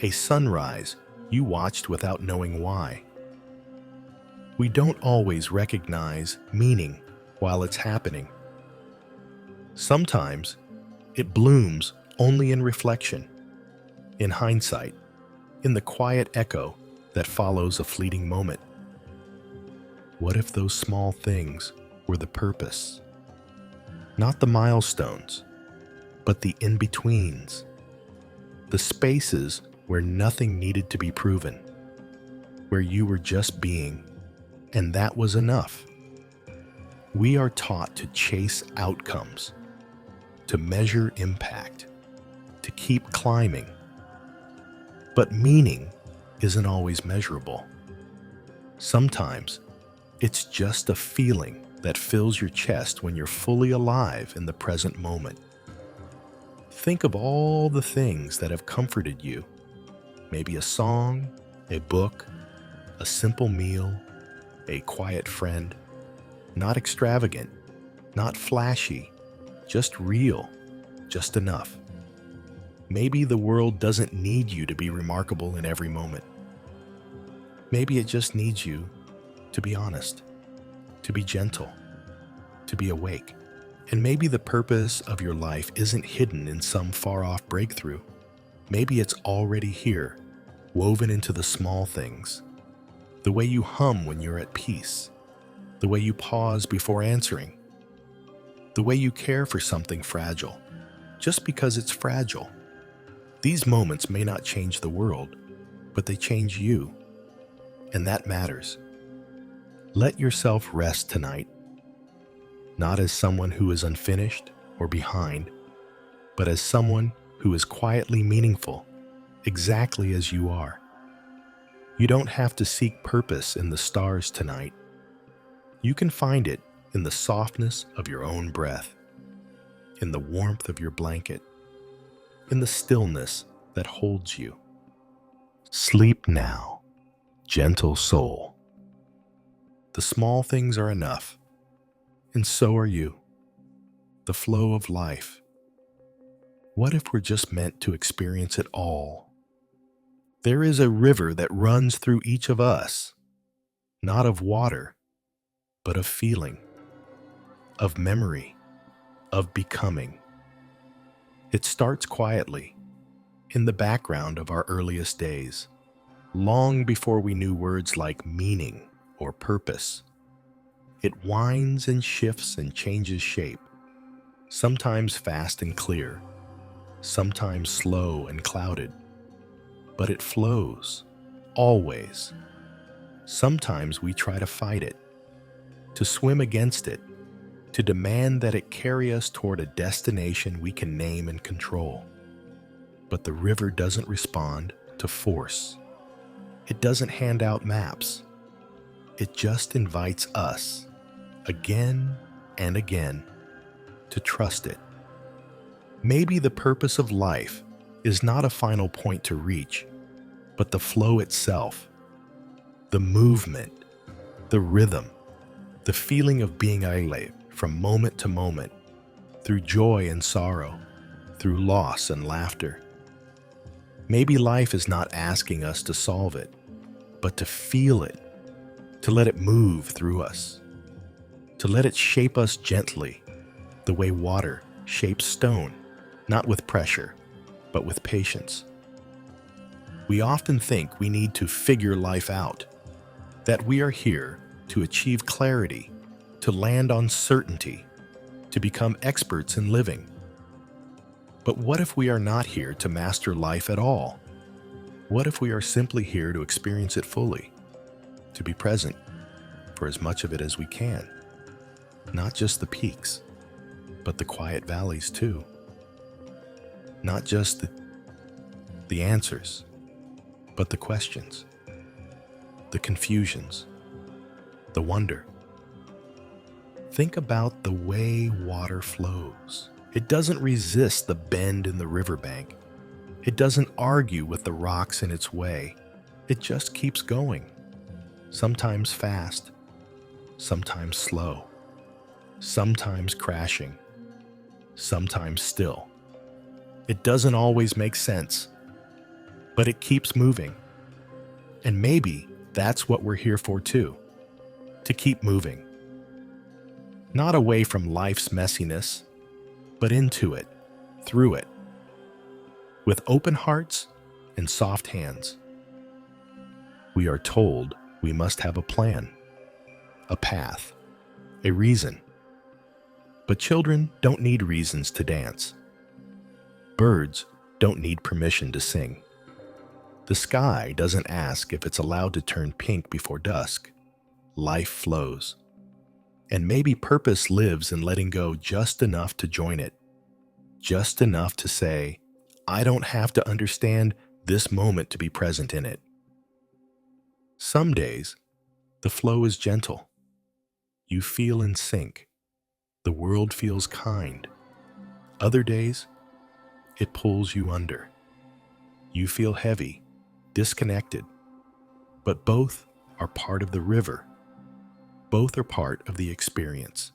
a sunrise you watched without knowing why. We don't always recognize meaning while it's happening. Sometimes it blooms only in reflection, in hindsight, in the quiet echo that follows a fleeting moment. What if those small things were the purpose? Not the milestones, but the in-betweens, the spaces where nothing needed to be proven, where you were just being, and that was enough. We are taught to chase outcomes, to measure impact, to keep climbing. But meaning isn't always measurable. Sometimes it's just a feeling that fills your chest when you're fully alive in the present moment. Think of all the things that have comforted you. Maybe a song, a book, a simple meal, a quiet friend. Not extravagant, not flashy, just real, just enough. Maybe the world doesn't need you to be remarkable in every moment. Maybe it just needs you to be honest, to be gentle, to be awake. And maybe the purpose of your life isn't hidden in some far-off breakthrough. Maybe it's already here, woven into the small things. The way you hum when you're at peace. The way you pause before answering. The way you care for something fragile, just because it's fragile. These moments may not change the world, but they change you, and that matters. Let yourself rest tonight, not as someone who is unfinished or behind, but as someone who is quietly meaningful, exactly as you are. You don't have to seek purpose in the stars tonight. You can find it in the softness of your own breath, in the warmth of your blanket, in the stillness that holds you. Sleep now, gentle soul. The small things are enough, and so are you. The flow of life. What if we're just meant to experience it all? There is a river that runs through each of us, not of water, but of feeling, of memory, of becoming. It starts quietly, in the background of our earliest days, long before we knew words like meaning or purpose. It winds and shifts and changes shape, sometimes fast and clear, sometimes slow and clouded. But it flows, always. Sometimes we try to fight it, to swim against it, to demand that it carry us toward a destination we can name and control. But the river doesn't respond to force. It doesn't hand out maps. It just invites us, again and again, to trust it. Maybe the purpose of life is not a final point to reach, but the flow itself, the movement, the rhythm, the feeling of being alive from moment to moment, through joy and sorrow, through loss and laughter. Maybe life is not asking us to solve it, but to feel it, to let it move through us, to let it shape us gently, the way water shapes stone, not with pressure, but with patience. We often think we need to figure life out, that we are here to achieve clarity, to land on certainty, to become experts in living. But what if we are not here to master life at all? What if we are simply here to experience it fully, to be present for as much of it as we can? Not just the peaks, but the quiet valleys too. Not just the answers, but the questions, the confusions, the wonder. Think about the way water flows. It doesn't resist the bend in the riverbank. It doesn't argue with the rocks in its way. It just keeps going, sometimes fast, sometimes slow, sometimes crashing, sometimes still. It doesn't always make sense, but it keeps moving. And maybe that's what we're here for too, to keep moving. Not away from life's messiness, but into it, through it, with open hearts and soft hands. We are told we must have a plan, a path, a reason. But children don't need reasons to dance. Birds don't need permission to sing. The sky doesn't ask if it's allowed to turn pink before dusk. Life flows. And maybe purpose lives in letting go just enough to join it. Just enough to say, I don't have to understand this moment to be present in it. Some days, the flow is gentle. You feel in sync. The world feels kind. Other days, it pulls you under. You feel heavy, disconnected. But both are part of the river. Both are part of the experience.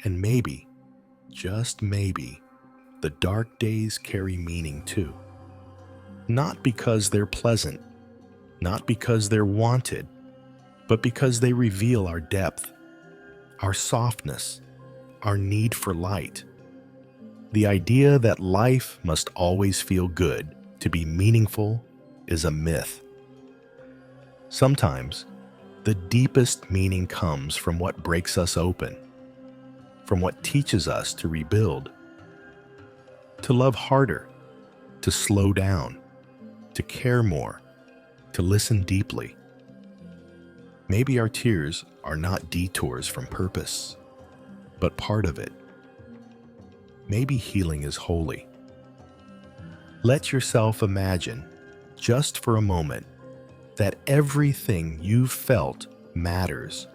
And maybe, just maybe, the dark days carry meaning too. Not because they're pleasant, not because they're wanted, but because they reveal our depth, our softness, our need for light. The idea that life must always feel good to be meaningful is a myth. Sometimes, the deepest meaning comes from what breaks us open, from what teaches us to rebuild, to love harder, to slow down, to care more, to listen deeply. Maybe our tears are not detours from purpose, but part of it. Maybe healing is holy. Let yourself imagine, just for a moment, that everything you've felt matters.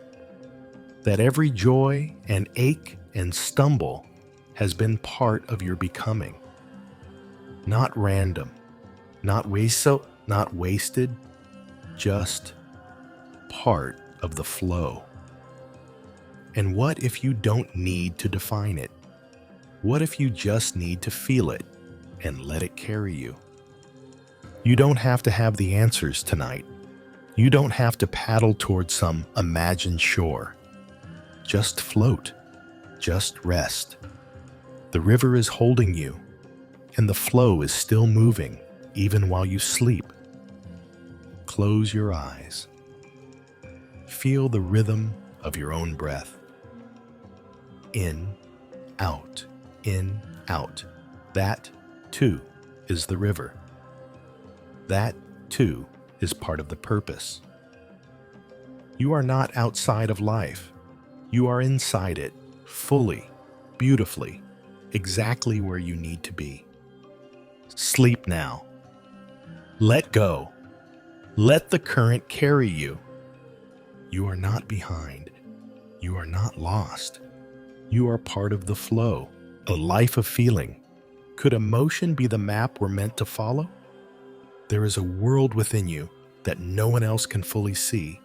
That every joy and ache and stumble has been part of your becoming. Not random, not wasted, just part of the flow. And what if you don't need to define it? What if you just need to feel it and let it carry you? You don't have to have the answers tonight. You don't have to paddle towards some imagined shore. Just float. Just rest. The river is holding you, and the flow is still moving even while you sleep. Close your eyes. Feel the rhythm of your own breath. In, out, in, out. That, too, is the river. That, too, is part of the purpose. You are not outside of life. You are inside it, fully, beautifully, exactly where you need to be. Sleep now. Let go. Let the current carry you. You are not behind. You are not lost. You are part of the flow, a life of feeling. Could emotion be the map we're meant to follow? There is a world within you that no one else can fully see,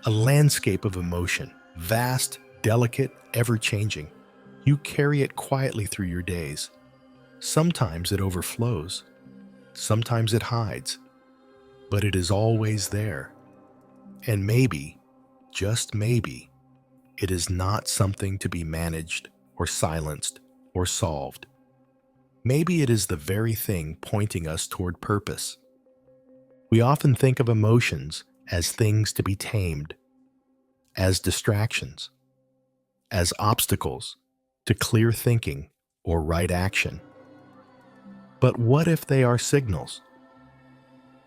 a landscape of emotion, vast, delicate, ever-changing. You carry it quietly through your days. Sometimes it overflows. Sometimes it hides. But it is always there. And maybe, just maybe, it is not something to be managed or silenced or solved. Maybe it is the very thing pointing us toward purpose. We often think of emotions as things to be tamed, as distractions, as obstacles to clear thinking or right action. But what if they are signals?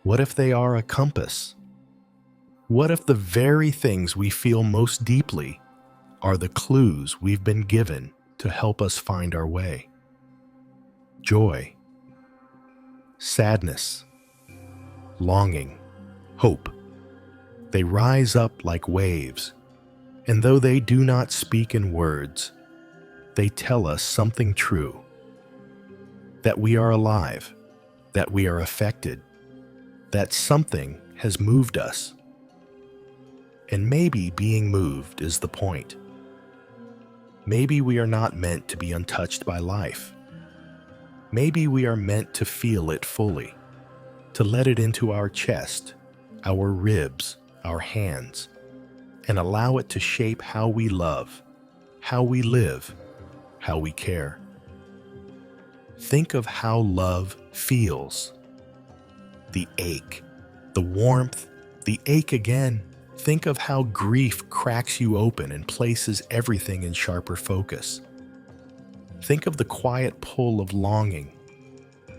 What if they are a compass? What if the very things we feel most deeply are the clues we've been given to help us find our way? Joy, sadness, longing, hope. They rise up like waves, and though they do not speak in words, they tell us something true. That we are alive, that we are affected, that something has moved us. And maybe being moved is the point. Maybe we are not meant to be untouched by life. Maybe we are meant to feel it fully, to let it into our chest, our ribs, our hands, and allow it to shape how we love, how we live, how we care. Think of how love feels. The ache, the warmth, the ache again. Think of how grief cracks you open and places everything in sharper focus. Think of the quiet pull of longing,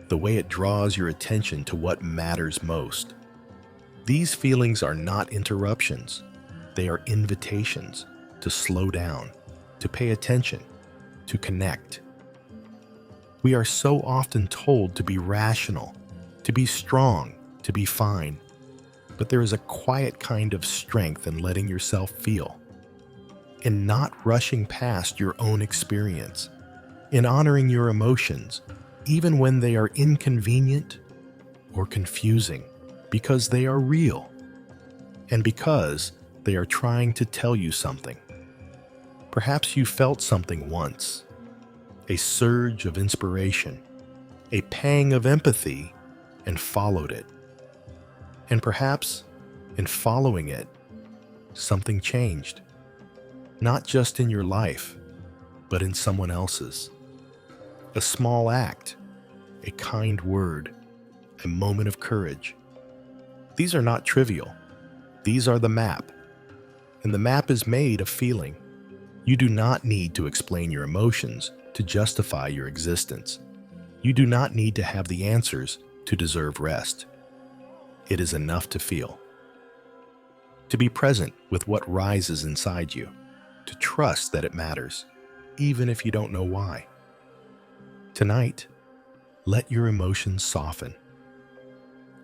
the way it draws your attention to what matters most. These feelings are not interruptions. They are invitations to slow down, to pay attention, to connect. We are so often told to be rational, to be strong, to be fine. But there is a quiet kind of strength in letting yourself feel, in not rushing past your own experience, in honoring your emotions, even when they are inconvenient or confusing, because they are real, and because they are trying to tell you something. Perhaps you felt something once, a surge of inspiration, a pang of empathy, and followed it. And perhaps, in following it, something changed. Not just in your life, but in someone else's. A small act, a kind word, a moment of courage. These are not trivial. These are the map. And the map is made of feeling. You do not need to explain your emotions to justify your existence. You do not need to have the answers to deserve rest. It is enough to feel, to be present with what rises inside you, to trust that it matters, even if you don't know why. Tonight, let your emotions soften.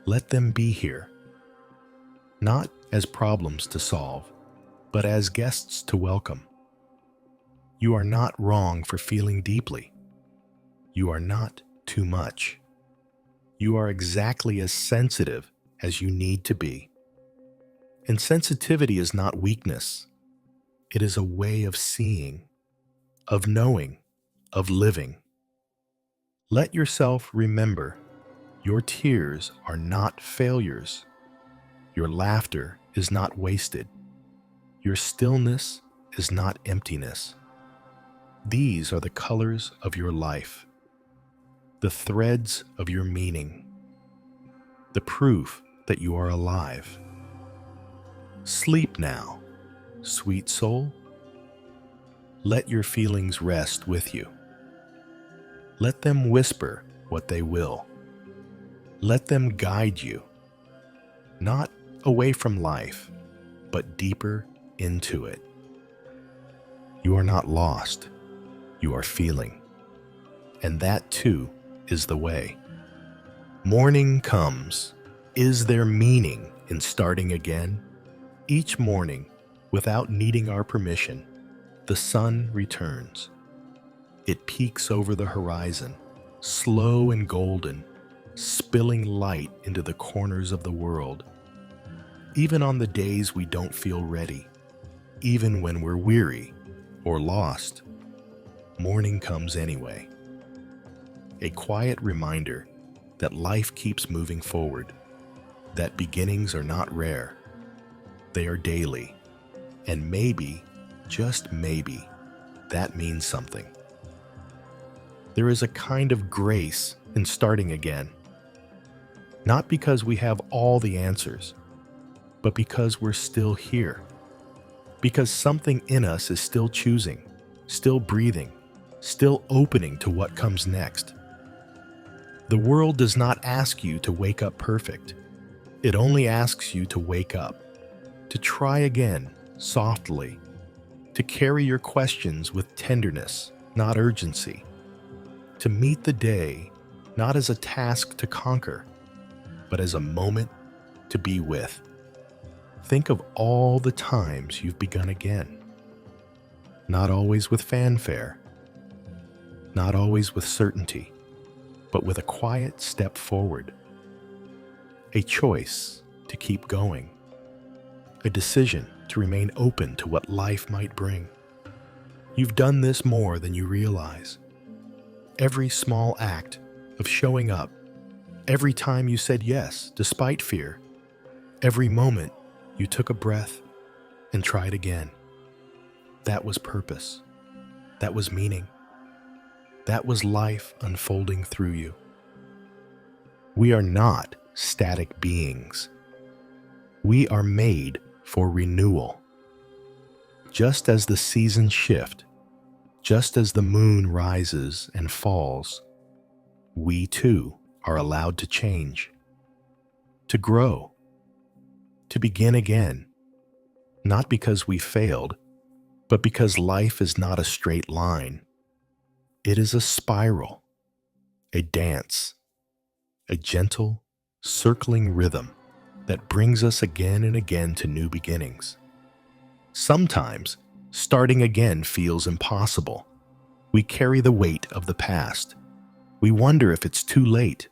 Let them be here, not as problems to solve, but as guests to welcome. You are not wrong for feeling deeply. You are not too much. You are exactly as sensitive as you need to be. And sensitivity is not weakness. It is a way of seeing, of knowing, of living. Let yourself remember your tears are not failures. Your laughter is not wasted. Your stillness is not emptiness. These are the colors of your life, the threads of your meaning, the proof that you are alive. Sleep now, sweet soul. Let your feelings rest with you. Let them whisper what they will. Let them guide you, not away from life, but deeper into it. You are not lost. You are feeling. And that too is the way. Morning comes. Is there meaning in starting again? Each morning, without needing our permission, the sun returns. It peeks over the horizon, slow and golden, spilling light into the corners of the world. Even on the days we don't feel ready, even when we're weary or lost, morning comes anyway. A quiet reminder that life keeps moving forward, that beginnings are not rare. They are daily, and maybe, just maybe, that means something. There is a kind of grace in starting again, not because we have all the answers, but because we're still here, because something in us is still choosing, still breathing, still opening to what comes next. The world does not ask you to wake up perfect. It only asks you to wake up, to try again, softly, to carry your questions with tenderness, not urgency, to meet the day not as a task to conquer, but as a moment to be with. Think of all the times you've begun again. Not always with fanfare, not always with certainty, but with a quiet step forward. A choice to keep going. A decision to remain open to what life might bring. You've done this more than you realize. Every small act of showing up, every time you said yes despite fear, every moment you took a breath and tried again. That was purpose. That was meaning. That was life unfolding through you. We are not static beings. We are made for renewal. Just as the seasons shift, just as the moon rises and falls, we too are allowed to change, to grow, to begin again, not because we failed, but because life is not a straight line. It is a spiral, a dance, a gentle, circling rhythm that brings us again and again to new beginnings. Sometimes, starting again feels impossible. We carry the weight of the past. We wonder if it's too late,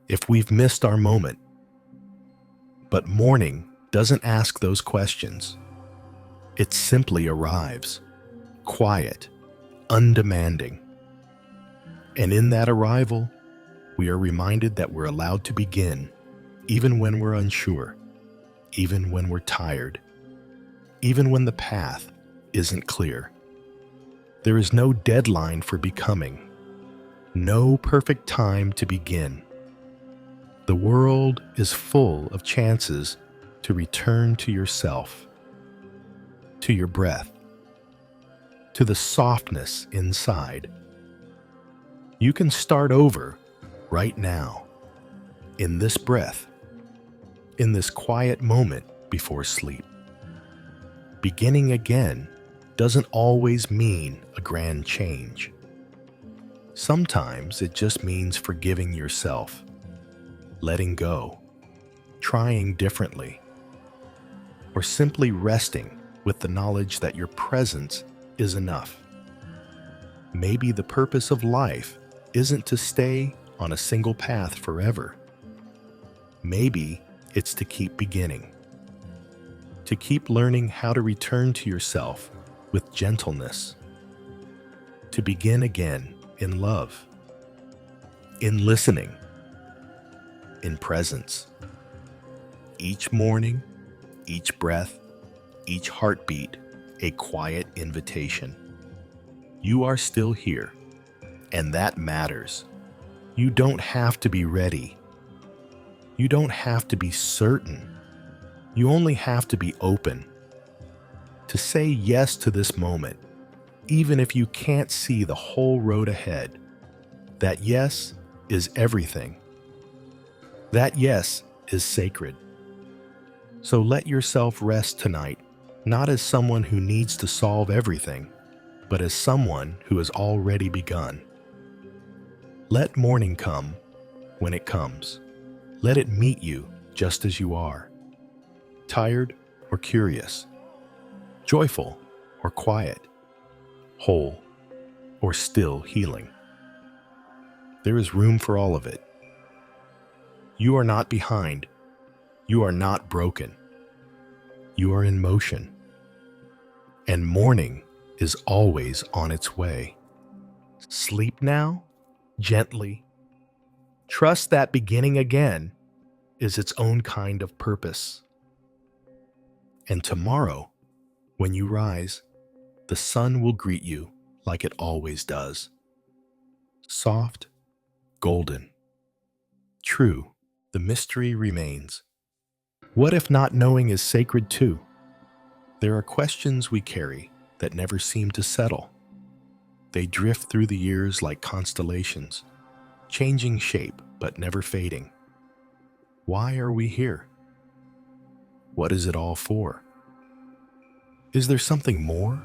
if we've missed our moment. But morning doesn't ask those questions. It simply arrives, quiet, undemanding. And in that arrival, we are reminded that we're allowed to begin, even when we're unsure, even when we're tired, even when the path isn't clear. There is no deadline for becoming, no perfect time to begin. The world is full of chances to return to yourself, to your breath, to the softness inside. You can start over right now, in this breath, in this quiet moment before sleep. Beginning again doesn't always mean a grand change. Sometimes it just means forgiving yourself, letting go, trying differently, or simply resting with the knowledge that your presence is enough. Maybe the purpose of life isn't to stay on a single path forever. Maybe it's to keep beginning, to keep learning how to return to yourself with gentleness, to begin again in love, in listening, in presence. Each morning, each breath, each heartbeat, a quiet invitation. You are still here, and that matters. You don't have to be ready. You don't have to be certain. You only have to be open. To say yes to this moment, even if you can't see the whole road ahead. That yes is everything. That yes is sacred. So let yourself rest tonight, not as someone who needs to solve everything, but as someone who has already begun. Let morning come when it comes. Let it meet you just as you are. Tired or curious, joyful or quiet, whole or still healing. There is room for all of it. You are not behind. You are not broken. You are in motion. And morning is always on its way. Sleep now, gently. Trust that beginning again is its own kind of purpose. And tomorrow, when you rise, the sun will greet you like it always does. Soft, golden. True, the mystery remains. What if not knowing is sacred too? There are questions we carry that never seem to settle. They drift through the years like constellations, changing shape but never fading. Why are we here? What is it all for? Is there something more,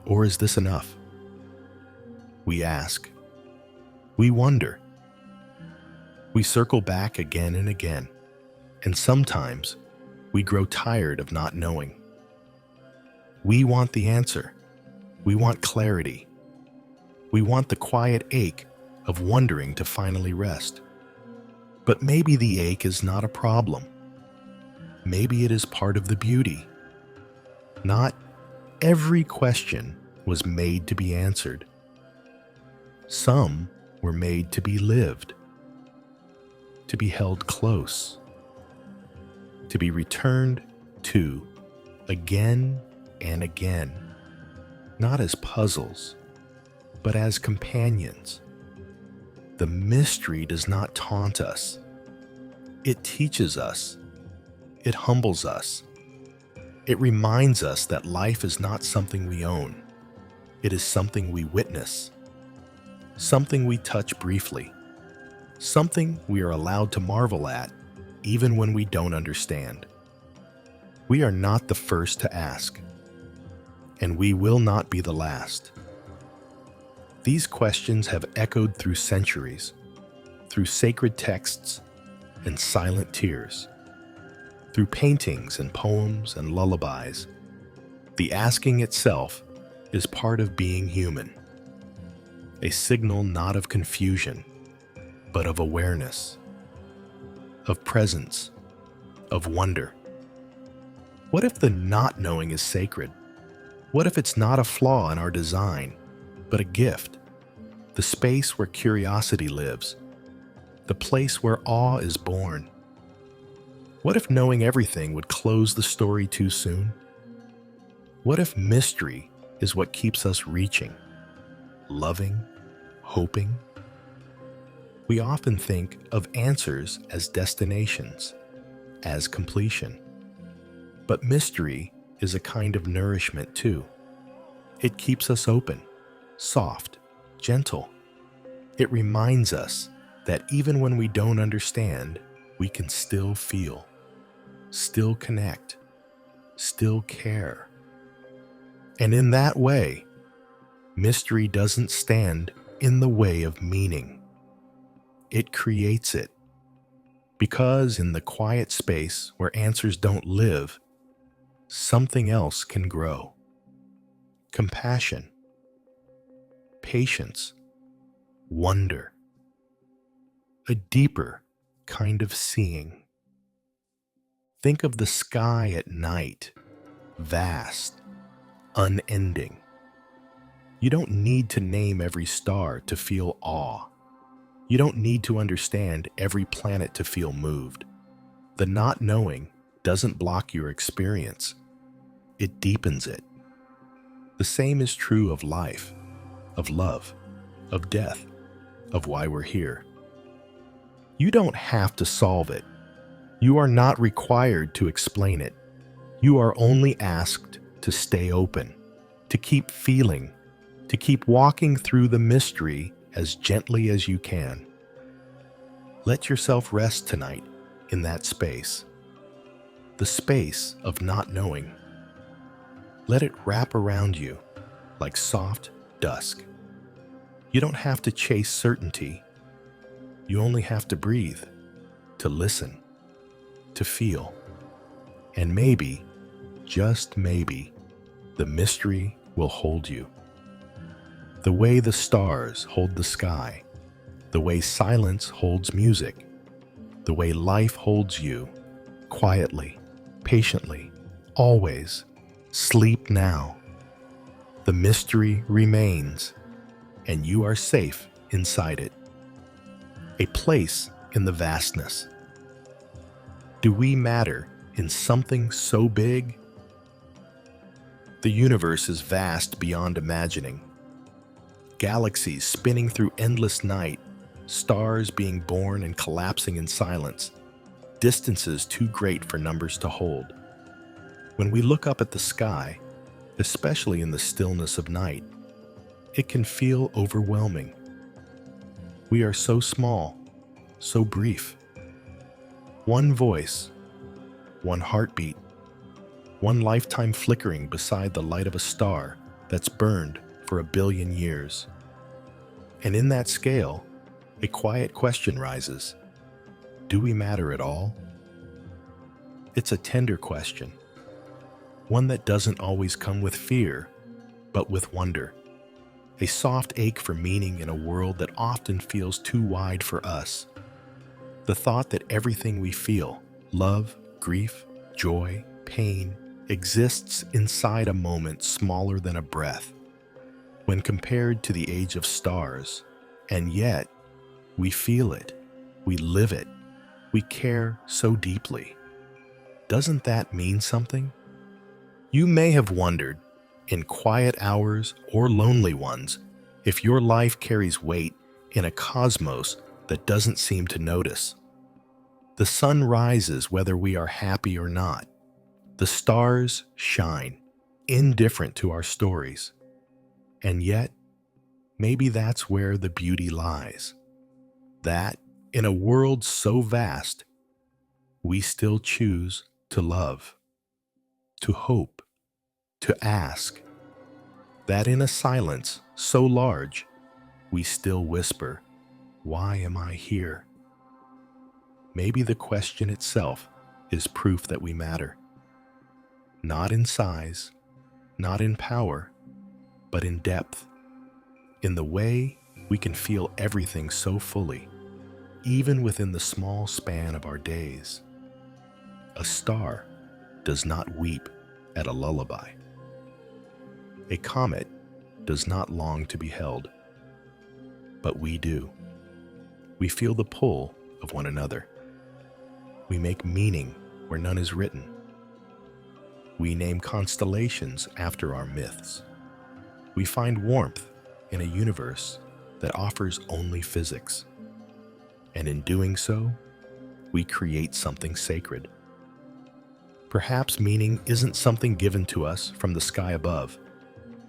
or is this enough? We ask. We wonder. We circle back again and again, and sometimes we grow tired of not knowing. We want the answer. We want clarity. We want the quiet ache of wondering to finally rest. But maybe the ache is not a problem. Maybe it is part of the beauty. Not every question was made to be answered. Some were made to be lived, to be held close, to be returned to again and again, not as puzzles, but as companions. The mystery does not taunt us. It teaches us. It humbles us. It reminds us that life is not something we own. It is something we witness, something we touch briefly, something we are allowed to marvel at even when we don't understand. We are not the first to ask, and we will not be the last. These questions have echoed through centuries, through sacred texts and silent tears, through paintings and poems and lullabies. The asking itself is part of being human, a signal not of confusion, but of awareness, of presence, of wonder. What if the not knowing is sacred? What if it's not a flaw in our design, but a gift? The space where curiosity lives, the place where awe is born. What if knowing everything would close the story too soon? What if mystery is what keeps us reaching, loving, hoping? We often think of answers as destinations, as completion. But mystery is a kind of nourishment too. It keeps us open, soft, gentle. It reminds us that even when we don't understand, we can still feel, still connect, still care. And in that way, mystery doesn't stand in the way of meaning. It creates it. Because in the quiet space where answers don't live, something else can grow. Compassion, patience, wonder, a deeper kind of seeing. Think of the sky at night, vast, unending. You don't need to name every star to feel awe. You don't need to understand every planet to feel moved. The not knowing doesn't block your experience. It deepens it. The same is true of life, of love, of death, of why we're here. You don't have to solve it. You are not required to explain it. You are only asked to stay open, to keep feeling, to keep walking through the mystery as gently as you can. Let yourself rest tonight in that space, the space of not knowing. Let it wrap around you like soft dusk. You don't have to chase certainty. You only have to breathe, to listen, to feel. And maybe, just maybe, the mystery will hold you. The way the stars hold the sky, the way silence holds music, the way life holds you, quietly, patiently, always. Sleep now. The mystery remains, and you are safe inside it. A place in the vastness. Do we matter in something so big? The universe is vast beyond imagining. Galaxies spinning through endless night, stars being born and collapsing in silence, distances too great for numbers to hold. When we look up at the sky, especially in the stillness of night, it can feel overwhelming. We are so small, so brief. One voice, one heartbeat, one lifetime flickering beside the light of a star that's burned for 1 billion years. And in that scale, a quiet question rises. Do we matter at all? It's a tender question, one that doesn't always come with fear, but with wonder. A soft ache for meaning in a world that often feels too wide for us. The thought that everything we feel, love, grief, joy, pain, exists inside a moment smaller than a breath. When compared to the age of stars, and yet, we feel it, we live it, we care so deeply. Doesn't that mean something? You may have wondered, in quiet hours or lonely ones, if your life carries weight in a cosmos that doesn't seem to notice. The sun rises whether we are happy or not. The stars shine, indifferent to our stories. And yet, maybe that's where the beauty lies. That, in a world so vast, we still choose to love, to hope, to ask. That in a silence so large, we still whisper, "Why am I here?" Maybe the question itself is proof that we matter. Not in size, not in power, but in depth. In the way we can feel everything so fully, even within the small span of our days. A star does not weep at a lullaby. A comet does not long to be held, but we do. We feel the pull of one another. We make meaning where none is written. We name constellations after our myths. We find warmth in a universe that offers only physics. And in doing so, we create something sacred. Perhaps meaning isn't something given to us from the sky above,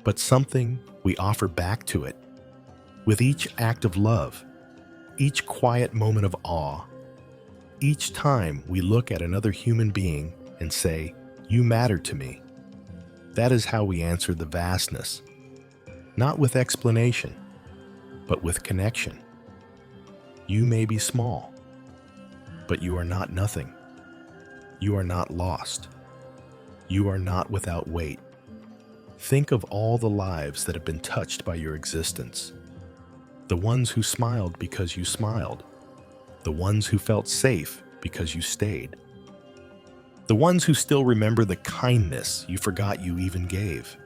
but something we offer back to it. with each act of love, each quiet moment of awe, each time we look at another human being and say, "You matter to me." That is how we answer the vastness, not with explanation, but with connection. You may be small, but you are not nothing. You are not lost. You are not without weight. Think of all the lives that have been touched by your existence. The ones who smiled because you smiled. The ones who felt safe because you stayed. The ones who still remember the kindness you forgot you even gave.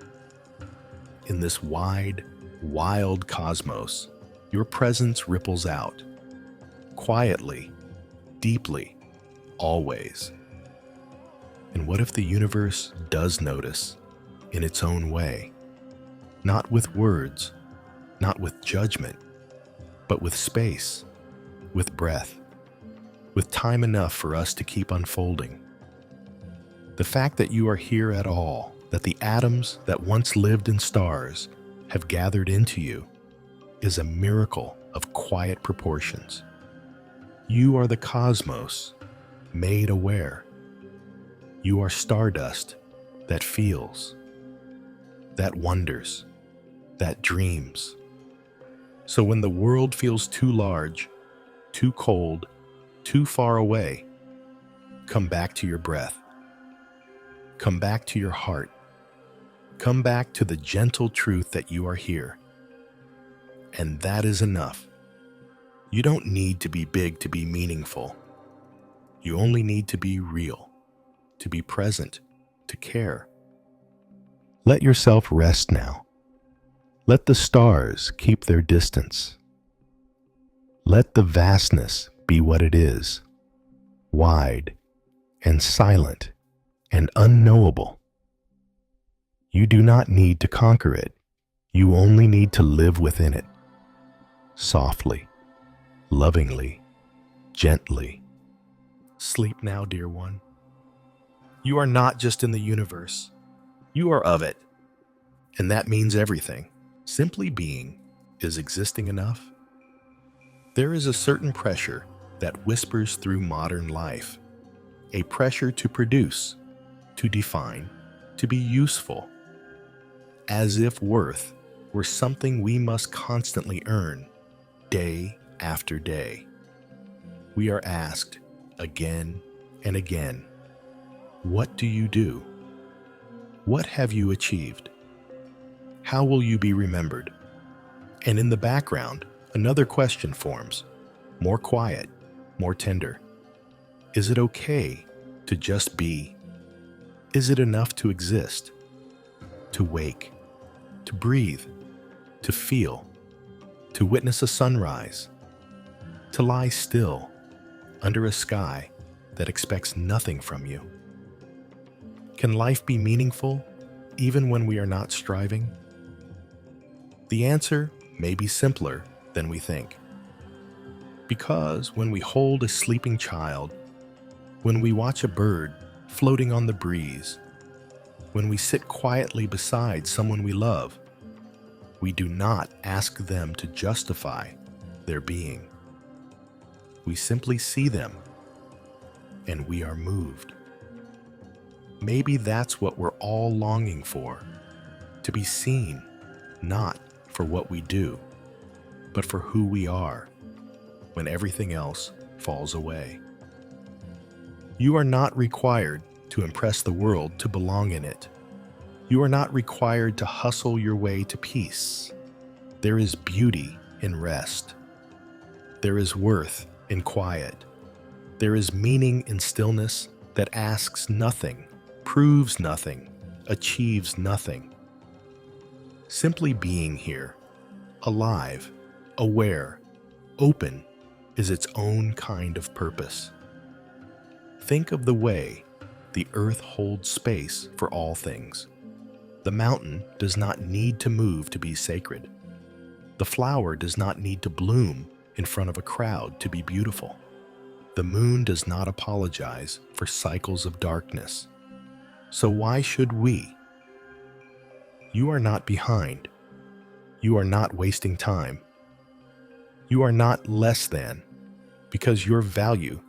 In this wide, wild cosmos, your presence ripples out. Quietly, deeply, always. And what if the universe does notice, in its own way? Not with words, not with judgment, but with space, with breath, with time enough for us to keep unfolding. The fact that you are here at all, that the atoms that once lived in stars have gathered into you, is a miracle of quiet proportions. You are the cosmos, made aware. You are stardust that feels, that wonders, that dreams. So when the world feels too large, too cold, too far away, come back to your breath. Come back to your heart. Come back to the gentle truth that you are here. And that is enough. You don't need to be big to be meaningful. You only need to be real, to be present, to care. Let yourself rest now. Let the stars keep their distance. Let the vastness be what it is, wide and silent and unknowable. You do not need to conquer it. You only need to live within it, softly, lovingly, gently. Sleep now, dear one. You are not just in the universe. You are of it. And that means everything. Simply being is existing enough. There is a certain pressure that whispers through modern life, a pressure to produce, to define, to be useful, as if worth were something we must constantly earn, day after day. We are asked again and again, what do you do? What have you achieved? How will you be remembered? And in the background, another question forms, more quiet, more tender. Is it okay to just be? Is it enough to exist, to wake, to breathe, to feel, to witness a sunrise, to lie still under a sky that expects nothing from you? Can life be meaningful even when we are not striving? The answer may be simpler than we think. Because when we hold a sleeping child, when we watch a bird floating on the breeze, when we sit quietly beside someone we love, we do not ask them to justify their being. We simply see them, and we are moved. Maybe that's what we're all longing for, to be seen, not for what we do, but for who we are, when everything else falls away. You are not required to impress the world to belong in it. You are not required to hustle your way to peace. There is beauty in rest. There is worth in quiet. There is meaning in stillness that asks nothing, proves nothing, achieves nothing. Simply being here, alive, aware, open, is its own kind of purpose. Think of the way the earth holds space for all things. The mountain does not need to move to be sacred. The flower does not need to bloom in front of a crowd to be beautiful. The moon does not apologize for cycles of darkness. So why should we? You are not behind. You are not wasting time. You are not less than, because your value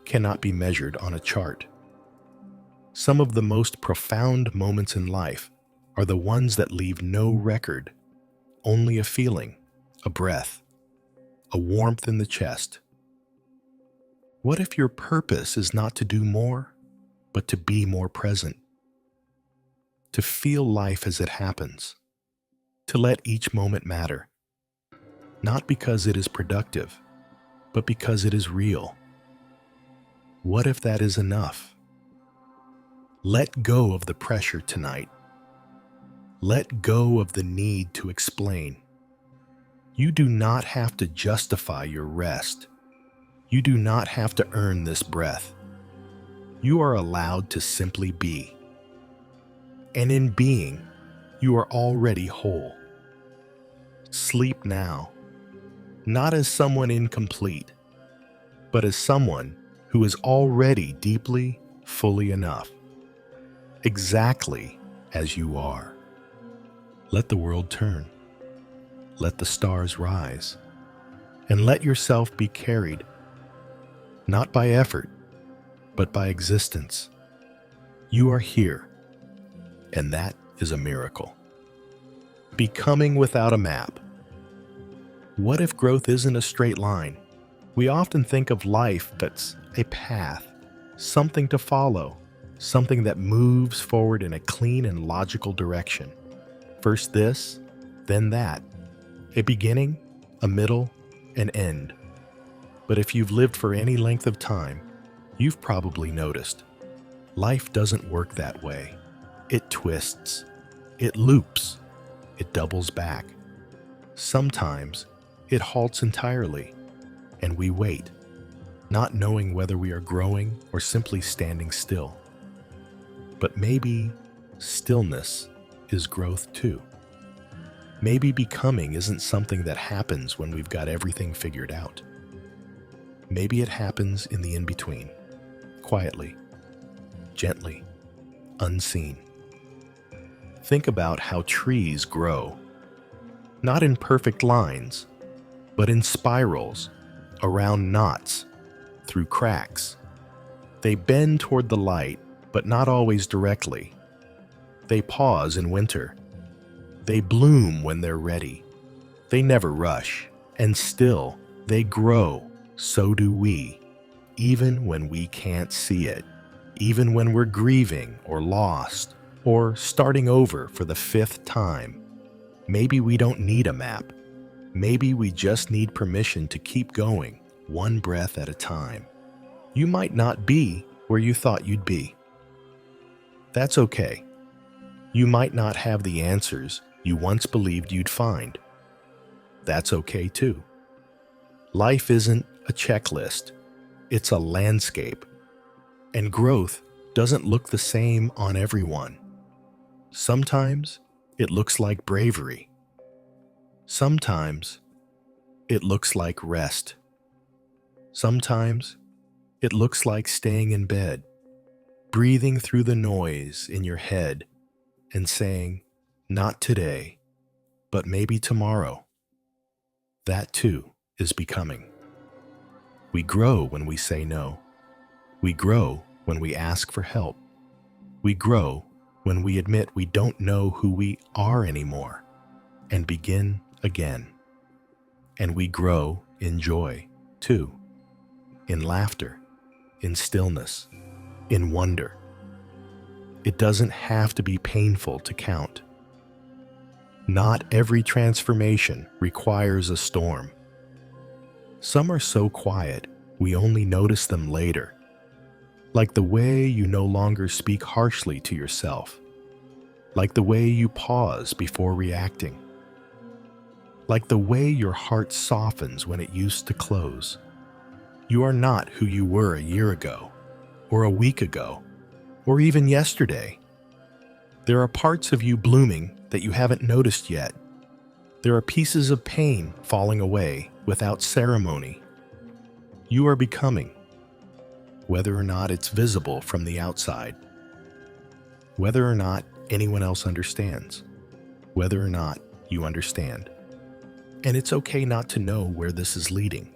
cannot be measured on a chart. Some of the most profound moments in life are the ones that leave no record, only a feeling, a breath, a warmth in the chest. What if your purpose is not to do more, but to be more present? To feel life as it happens, to let each moment matter, not because it is productive, but because it is real. What if that is enough? Let go of the pressure tonight. Let go of the need to explain. You do not have to justify your rest. You do not have to earn this breath. You are allowed to simply be. And in being, you are already whole. Sleep now, not as someone incomplete, but as someone who is already deeply, fully enough, exactly as you are. Let the world turn. Let the stars rise. And let yourself be carried, not by effort, but by existence. You are here, and that is a miracle. Becoming without a map. What if growth isn't a straight line? We often think of life that's a path, something to follow, something that moves forward in a clean and logical direction. First this, then that. A beginning, a middle, an end. But if you've lived for any length of time, you've probably noticed life doesn't work that way. It twists, it loops, it doubles back. Sometimes it halts entirely, and we wait, not knowing whether we are growing or simply standing still. But maybe stillness is growth too. Maybe becoming isn't something that happens when we've got everything figured out. Maybe it happens in the in-between, quietly, gently, unseen. Think about how trees grow, not in perfect lines, but in spirals, around knots, through cracks. They bend toward the light, but not always directly. They pause in winter. They bloom when they're ready. They never rush, and still they grow. So do we, even when we can't see it, even when we're grieving or lost or starting over for the 5th time. Maybe we don't need a map. Maybe we just need permission to keep going, one breath at a time. You might not be where you thought you'd be. That's okay. You might not have the answers you once believed you'd find. That's okay too. Life isn't a checklist, it's a landscape. And growth doesn't look the same on everyone. Sometimes it looks like bravery. Sometimes it looks like rest. Sometimes it looks like staying in bed, breathing through the noise in your head and saying, not today, but maybe tomorrow. That too is becoming. We grow when we say no. We grow when we ask for help. We grow when we admit we don't know who we are anymore and begin again. And we grow in joy, too, in laughter, in stillness, in wonder. It doesn't have to be painful to count. Not every transformation requires a storm. Some are so quiet, we only notice them later. Like the way you no longer speak harshly to yourself. Like the way you pause before reacting. Like the way your heart softens when it used to close. You are not who you were a year ago, or a week ago, or even yesterday. There are parts of you blooming that you haven't noticed yet. There are pieces of pain falling away without ceremony. You are becoming, whether or not it's visible from the outside, whether or not anyone else understands, whether or not you understand. And it's okay not to know where this is leading.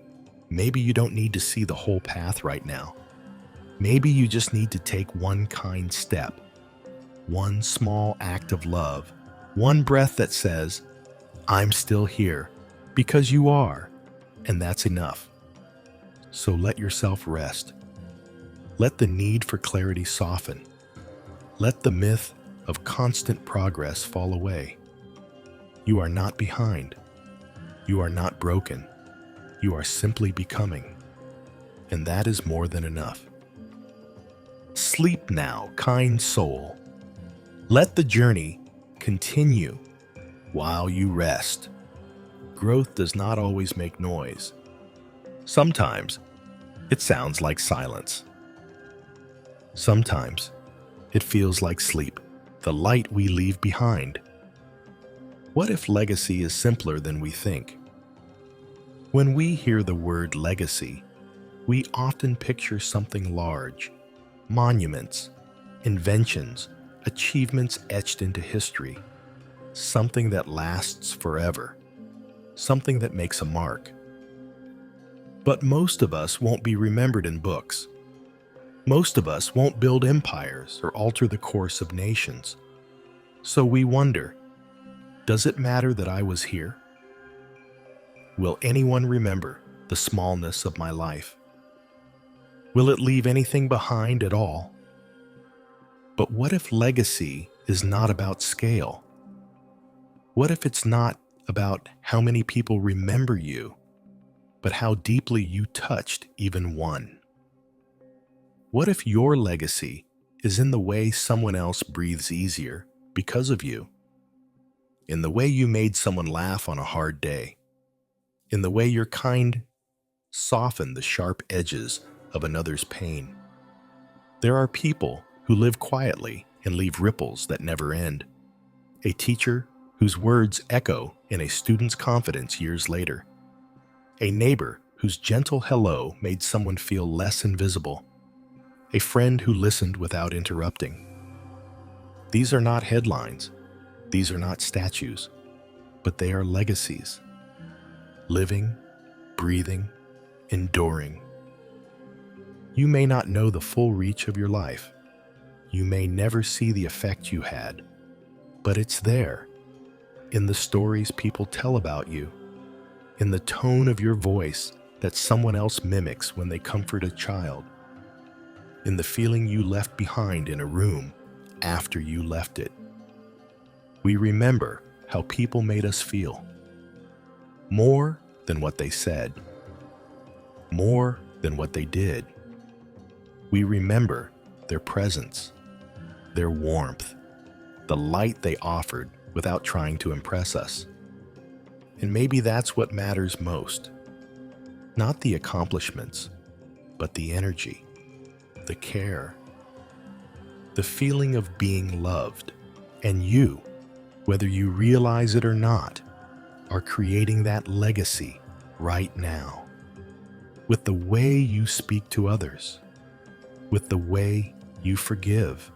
Maybe you don't need to see the whole path right now. Maybe you just need to take one kind step, one small act of love, one breath that says, I'm still here, because you are, and that's enough. So let yourself rest. Let the need for clarity soften. Let the myth of constant progress fall away. You are not behind. You are not broken. You are simply becoming. And that is more than enough. Sleep now, kind soul. Let the journey continue while you rest. Growth does not always make noise. Sometimes it sounds like silence. Sometimes it feels like sleep, the light we leave behind. What if legacy is simpler than we think? When we hear the word legacy, we often picture something large, monuments, inventions, achievements etched into history, something that lasts forever, something that makes a mark. But most of us won't be remembered in books. Most of us won't build empires or alter the course of nations. So we wonder, does it matter that I was here? Will anyone remember the smallness of my life? Will it leave anything behind at all? But what if legacy is not about scale? What if it's not about how many people remember you, but how deeply you touched even one? What if your legacy is in the way someone else breathes easier because of you? In the way you made someone laugh on a hard day? In the way your kind softened the sharp edges of another's pain? There are people who live quietly and leave ripples that never end. A teacher whose words echo in a student's confidence years later. A neighbor whose gentle hello made someone feel less invisible. A friend who listened without interrupting. These are not headlines. These are not statues, but they are legacies. Living, breathing, enduring. You may not know the full reach of your life. You may never see the effect you had, but it's there, in the stories people tell about you, in the tone of your voice that someone else mimics when they comfort a child, in the feeling you left behind in a room after you left it. We remember how people made us feel, more than what they said, more than what they did. We remember their presence, their warmth, the light they offered without trying to impress us. And maybe that's what matters most. Not the accomplishments, but the energy, the care, the feeling of being loved. And you, whether you realize it or not, are creating that legacy right now. With the way you speak to others, with the way you forgive,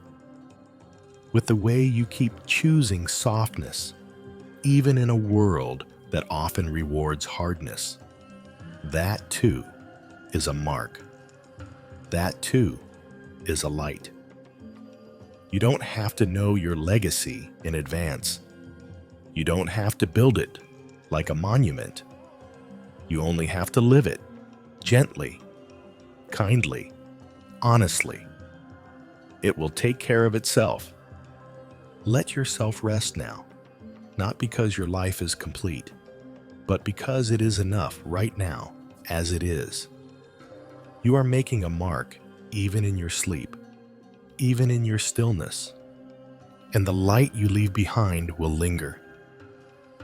with the way you keep choosing softness, even in a world that often rewards hardness. That too is a mark. That too is a light. You don't have to know your legacy in advance. You don't have to build it like a monument. You only have to live it gently, kindly, honestly. It will take care of itself. Let yourself rest now, not because your life is complete, but because it is enough right now as it is. You are making a mark even in your sleep, even in your stillness, and the light you leave behind will linger.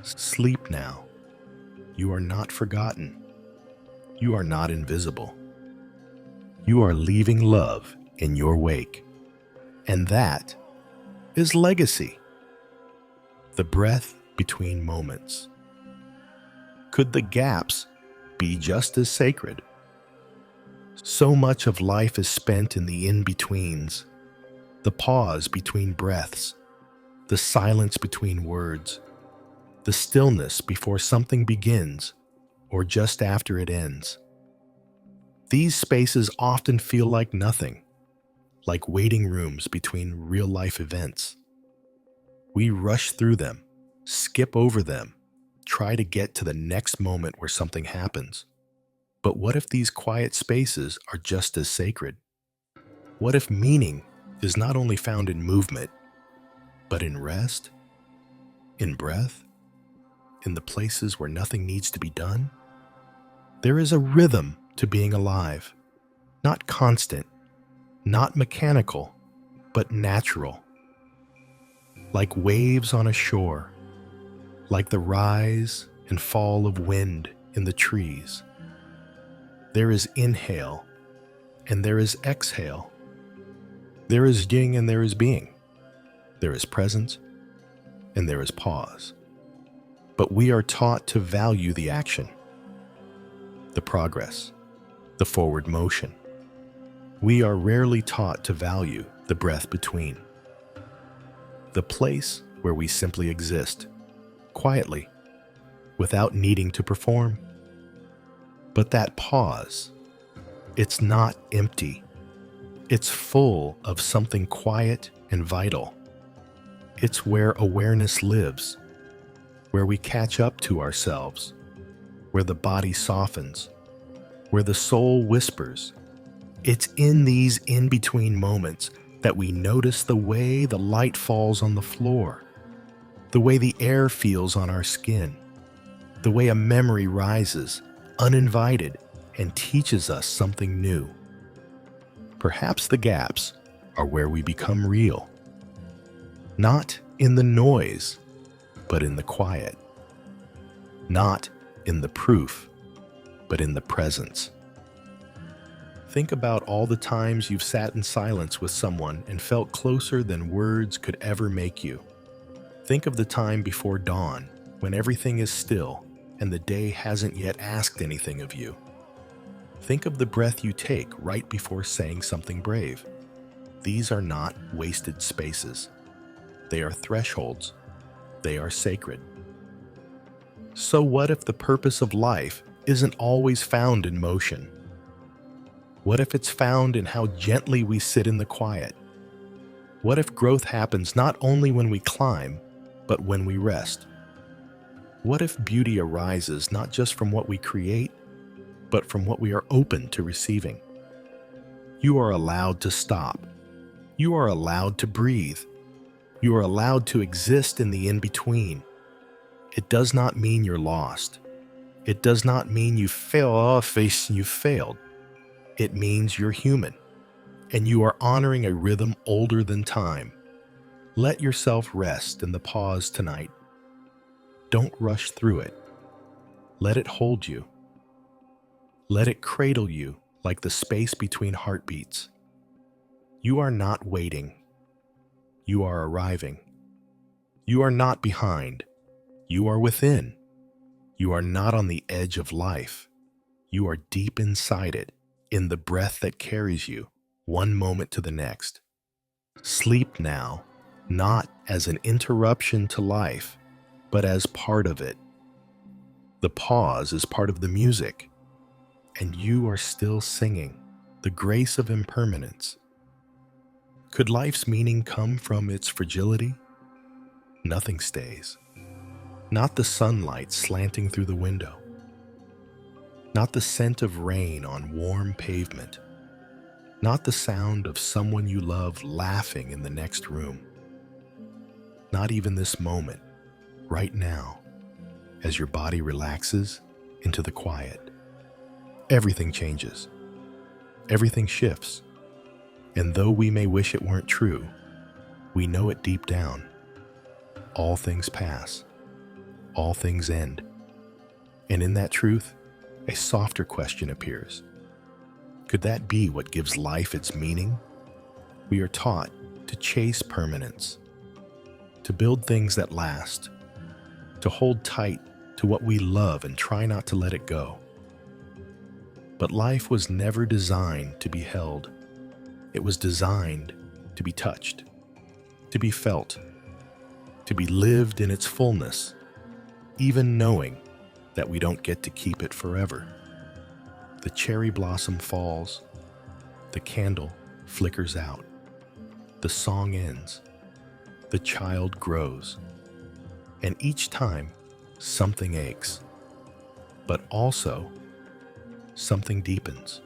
Sleep now. You are not forgotten. You are not invisible. You are leaving love in your wake. And that is legacy. The breath between moments. Could the gaps be just as sacred? So much of life is spent in the in-betweens, the pause between breaths, the silence between words, the stillness before something begins or just after it ends. These spaces often feel like nothing, like waiting rooms between real-life events. We rush through them, skip over them, try to get to the next moment where something happens. But what if these quiet spaces are just as sacred? What if meaning is not only found in movement, but in rest, in breath, in the places where nothing needs to be done? There is a rhythm to being alive, not constant, not mechanical, but natural. Like waves on a shore, like the rise and fall of wind in the trees. There is inhale and there is exhale. There is yin and there is being. There is presence and there is pause. But we are taught to value the action, the progress, the forward motion. We are rarely taught to value the breath between. The place where we simply exist, quietly, without needing to perform. But that pause, it's not empty. It's full of something quiet and vital. It's where awareness lives, where we catch up to ourselves, where the body softens, where the soul whispers. It's in these in-between moments that we notice the way the light falls on the floor, the way the air feels on our skin, the way a memory rises, uninvited, and teaches us something new. Perhaps the gaps are where we become real. Not in the noise, but in the quiet. Not in the proof, but in the presence. Think about all the times you've sat in silence with someone and felt closer than words could ever make you. Think of the time before dawn, when everything is still and the day hasn't yet asked anything of you. Think of the breath you take right before saying something brave. These are not wasted spaces. They are thresholds. They are sacred. So what if the purpose of life isn't always found in motion? What if it's found in how gently we sit in the quiet? What if growth happens not only when we climb, but when we rest? What if beauty arises not just from what we create, but from what we are open to receiving? You are allowed to stop. You are allowed to breathe. You are allowed to exist in the in-between. It does not mean you're lost. It does not mean you failed. It means you're human, and you are honoring a rhythm older than time. Let yourself rest in the pause tonight. Don't rush through it. Let it hold you. Let it cradle you like the space between heartbeats. You are not waiting. You are arriving. You are not behind. You are within. You are not on the edge of life. You are deep inside it, in the breath that carries you, one moment to the next. Sleep now, not as an interruption to life, but as part of it. The pause is part of the music, and you are still singing the grace of impermanence. Could life's meaning come from its fragility? Nothing stays. Not the sunlight slanting through the window. Not the scent of rain on warm pavement. Not the sound of someone you love laughing in the next room. Not even this moment, right now, as your body relaxes into the quiet. Everything changes. Everything shifts. And though we may wish it weren't true, we know it deep down. All things pass. All things end. And in that truth, a softer question appears. Could that be what gives life its meaning? We are taught to chase permanence, to build things that last, to hold tight to what we love and try not to let it go. But life was never designed to be held. It was designed to be touched, to be felt, to be lived in its fullness. even knowing that we don't get to keep it forever. The cherry blossom falls, the candle flickers out, the song ends, the child grows, and each time something aches, but also something deepens.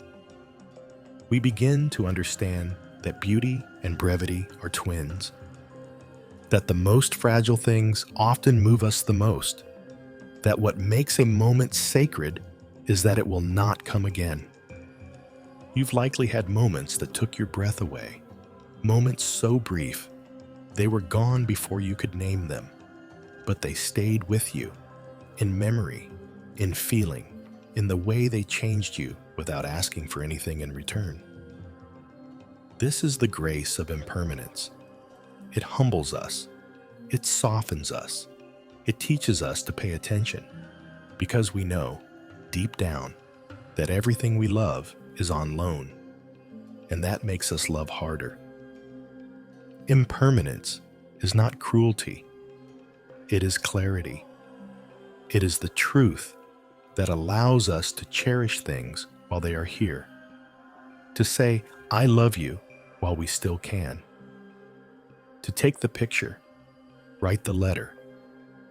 We begin to understand that beauty and brevity are twins, that the most fragile things often move us the most, that what makes a moment sacred is that it will not come again. You've likely had moments that took your breath away, moments so brief, they were gone before you could name them, but they stayed with you, in memory, in feeling, in the way they changed you without asking for anything in return. This is the grace of impermanence. It humbles us. It softens us. It teaches us to pay attention, because we know, deep down, that everything we love is on loan, and that makes us love harder. Impermanence is not cruelty. It is clarity. It is the truth that allows us to cherish things while they are here, to say, I love you while we still can, to take the picture, write the letter,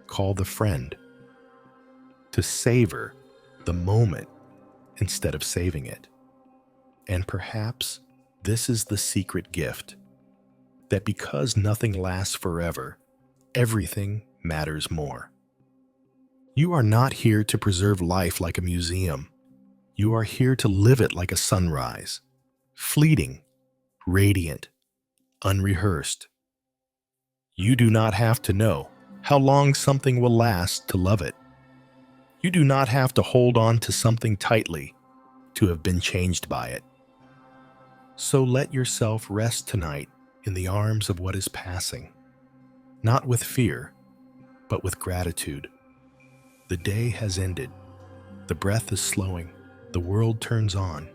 call the friend, to savor the moment instead of saving it. And perhaps this is the secret gift, that because nothing lasts forever, everything matters more. You are not here to preserve life like a museum. You are here to live it like a sunrise, fleeting, radiant, unrehearsed. You do not have to know how long something will last to love it. You do not have to hold on to something tightly to have been changed by it. So let yourself rest tonight in the arms of what is passing, not with fear, but with gratitude. The day has ended. The breath is slowing. The world turns on.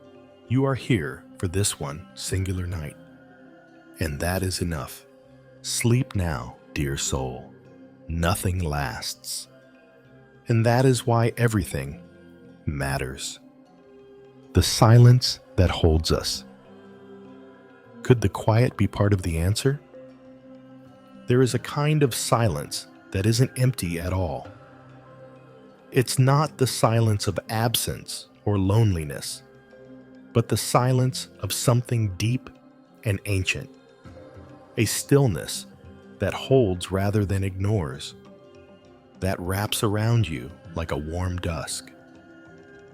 You are here for this one singular night. And that is enough. Sleep now, dear soul. Nothing lasts. And that is why everything matters. The silence that holds us. Could the quiet be part of the answer? There is a kind of silence that isn't empty at all. It's not the silence of absence or loneliness, but the silence of something deep and ancient. A stillness that holds rather than ignores, that wraps around you like a warm dusk,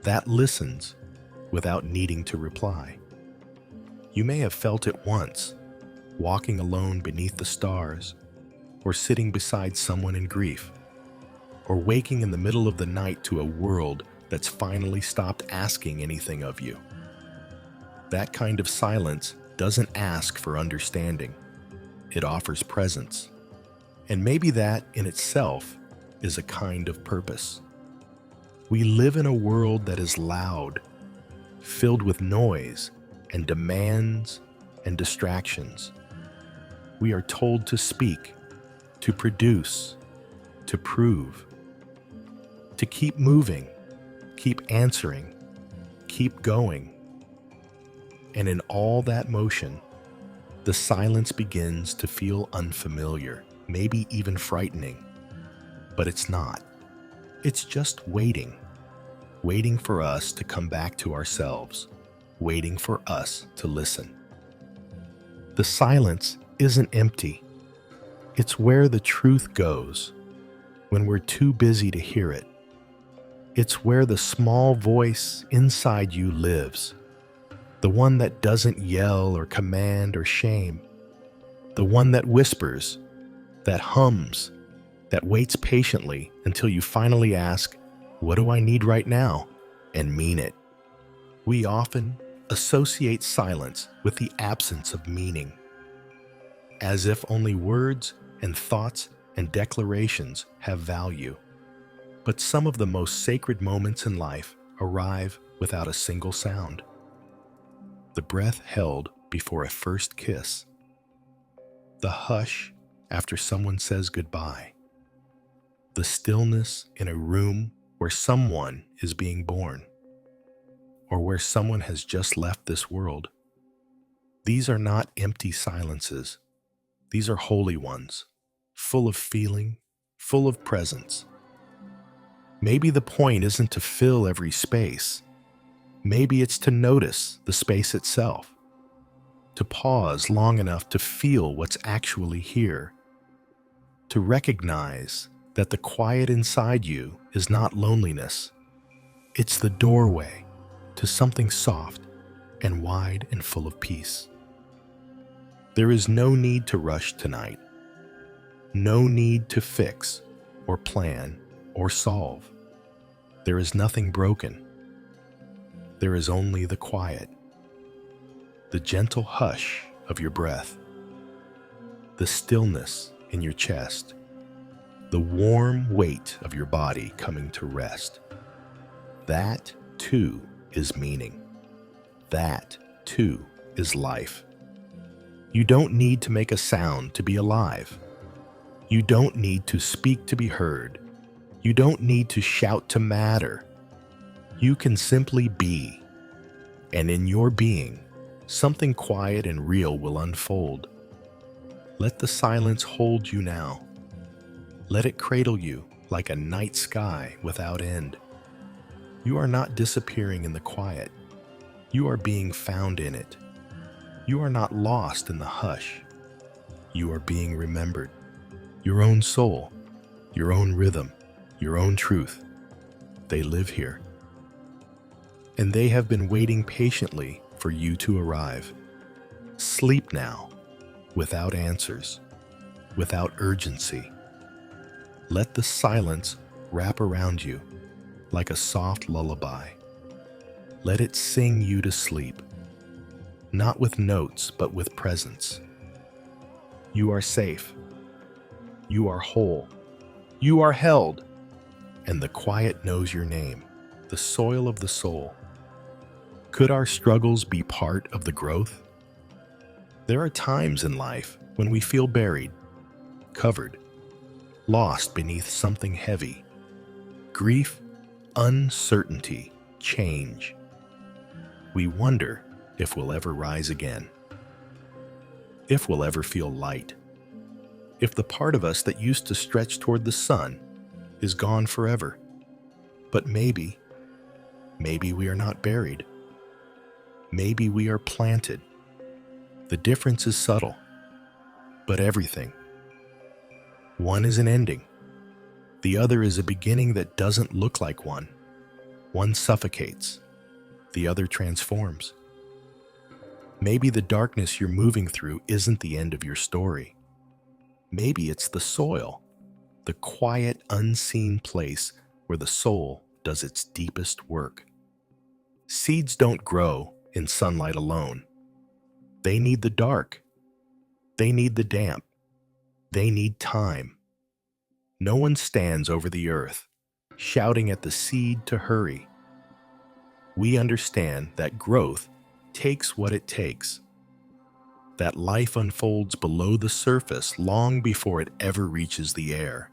that listens without needing to reply. You may have felt it once, walking alone beneath the stars, or sitting beside someone in grief, or waking in the middle of the night to a world that's finally stopped asking anything of you. That kind of silence doesn't ask for understanding. It offers presence. And maybe that in itself is a kind of purpose. We live in a world that is loud, filled with noise and demands and distractions. We are told to speak, to produce, to prove, to keep moving, keep answering, keep going. And in all that motion, the silence begins to feel unfamiliar, maybe even frightening. But it's not. It's just waiting. Waiting for us to come back to ourselves. Waiting for us to listen. The silence isn't empty. It's where the truth goes when we're too busy to hear it. It's where the small voice inside you lives. The one that doesn't yell or command or shame. The one that whispers, that hums, that waits patiently until you finally ask, "What do I need right now?" and mean it. We often associate silence with the absence of meaning, as if only words and thoughts and declarations have value. But some of the most sacred moments in life arrive without a single sound. The breath held before a first kiss. The hush after someone says goodbye. the stillness in a room where someone is being born, or where someone has just left this world. These are not empty silences. These are holy ones, full of feeling, full of presence. Maybe the point isn't to fill every space. Maybe it's to notice the space itself, to pause long enough to feel what's actually here, to recognize that the quiet inside you is not loneliness. It's the doorway to something soft and wide and full of peace. There is no need to rush tonight. No need to fix or plan or solve. There is nothing broken. There is only the quiet, the gentle hush of your breath, the stillness in your chest, the warm weight of your body coming to rest. That, too, is meaning. That, too, is life. You don't need to make a sound to be alive. You don't need to speak to be heard. You don't need to shout to matter. You can simply be. And in your being, something quiet and real will unfold. Let the silence hold you now. Let it cradle you like a night sky without end. You are not disappearing in the quiet. You are being found in it. You are not lost in the hush. You are being remembered. Your own soul, your own rhythm, your own truth. They live here. And they have been waiting patiently for you to arrive. Sleep now, without answers, without urgency. Let the silence wrap around you like a soft lullaby. Let it sing you to sleep, not with notes, but with presence. You are safe. You are whole. You are held. And the quiet knows your name, the soil of the soul. Could our struggles be part of the growth? There are times in life when we feel buried, covered, lost beneath something heavy. Grief, uncertainty, change. We wonder if we'll ever rise again, if we'll ever feel light, if the part of us that used to stretch toward the sun is gone forever. But maybe we are not buried. Maybe we are planted. The difference is subtle, but everything. One is an ending. The other is a beginning that doesn't look like one. One suffocates. The other transforms. Maybe the darkness you're moving through isn't the end of your story. Maybe it's the soil, the quiet, unseen place where the soul does its deepest work. Seeds don't grow in sunlight alone. They need the dark. They need the damp. They need time. No one stands over the earth, shouting at the seed to hurry. We understand that growth takes what it takes, that life unfolds below the surface long before it ever reaches the air.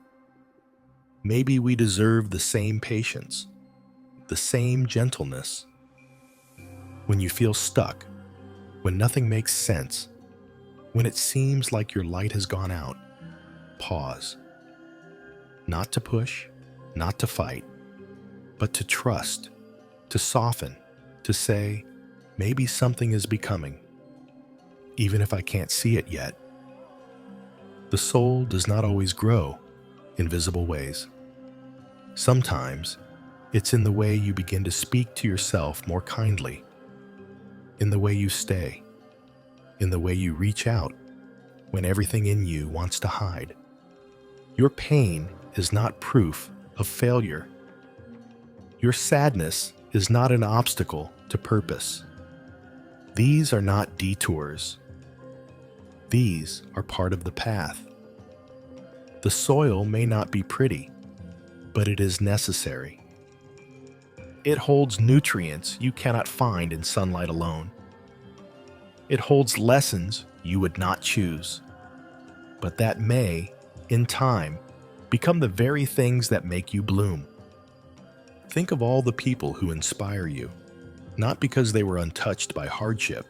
Maybe we deserve the same patience, the same gentleness. When you feel stuck, when nothing makes sense, when it seems like your light has gone out, pause. Not to push, not to fight, but to trust, to soften, to say, maybe something is becoming, even if I can't see it yet. The soul does not always grow in visible ways. Sometimes it's in the way you begin to speak to yourself more kindly, in the way you stay, in the way you reach out when everything in you wants to hide. Your pain is not proof of failure. Your sadness is not an obstacle to purpose. These are not detours. These are part of the path. The soil may not be pretty, but it is necessary. It holds nutrients you cannot find in sunlight alone. It holds lessons you would not choose, but that may, in time, Become the very things that make you bloom. Think of all the people who inspire you, not because they were untouched by hardship,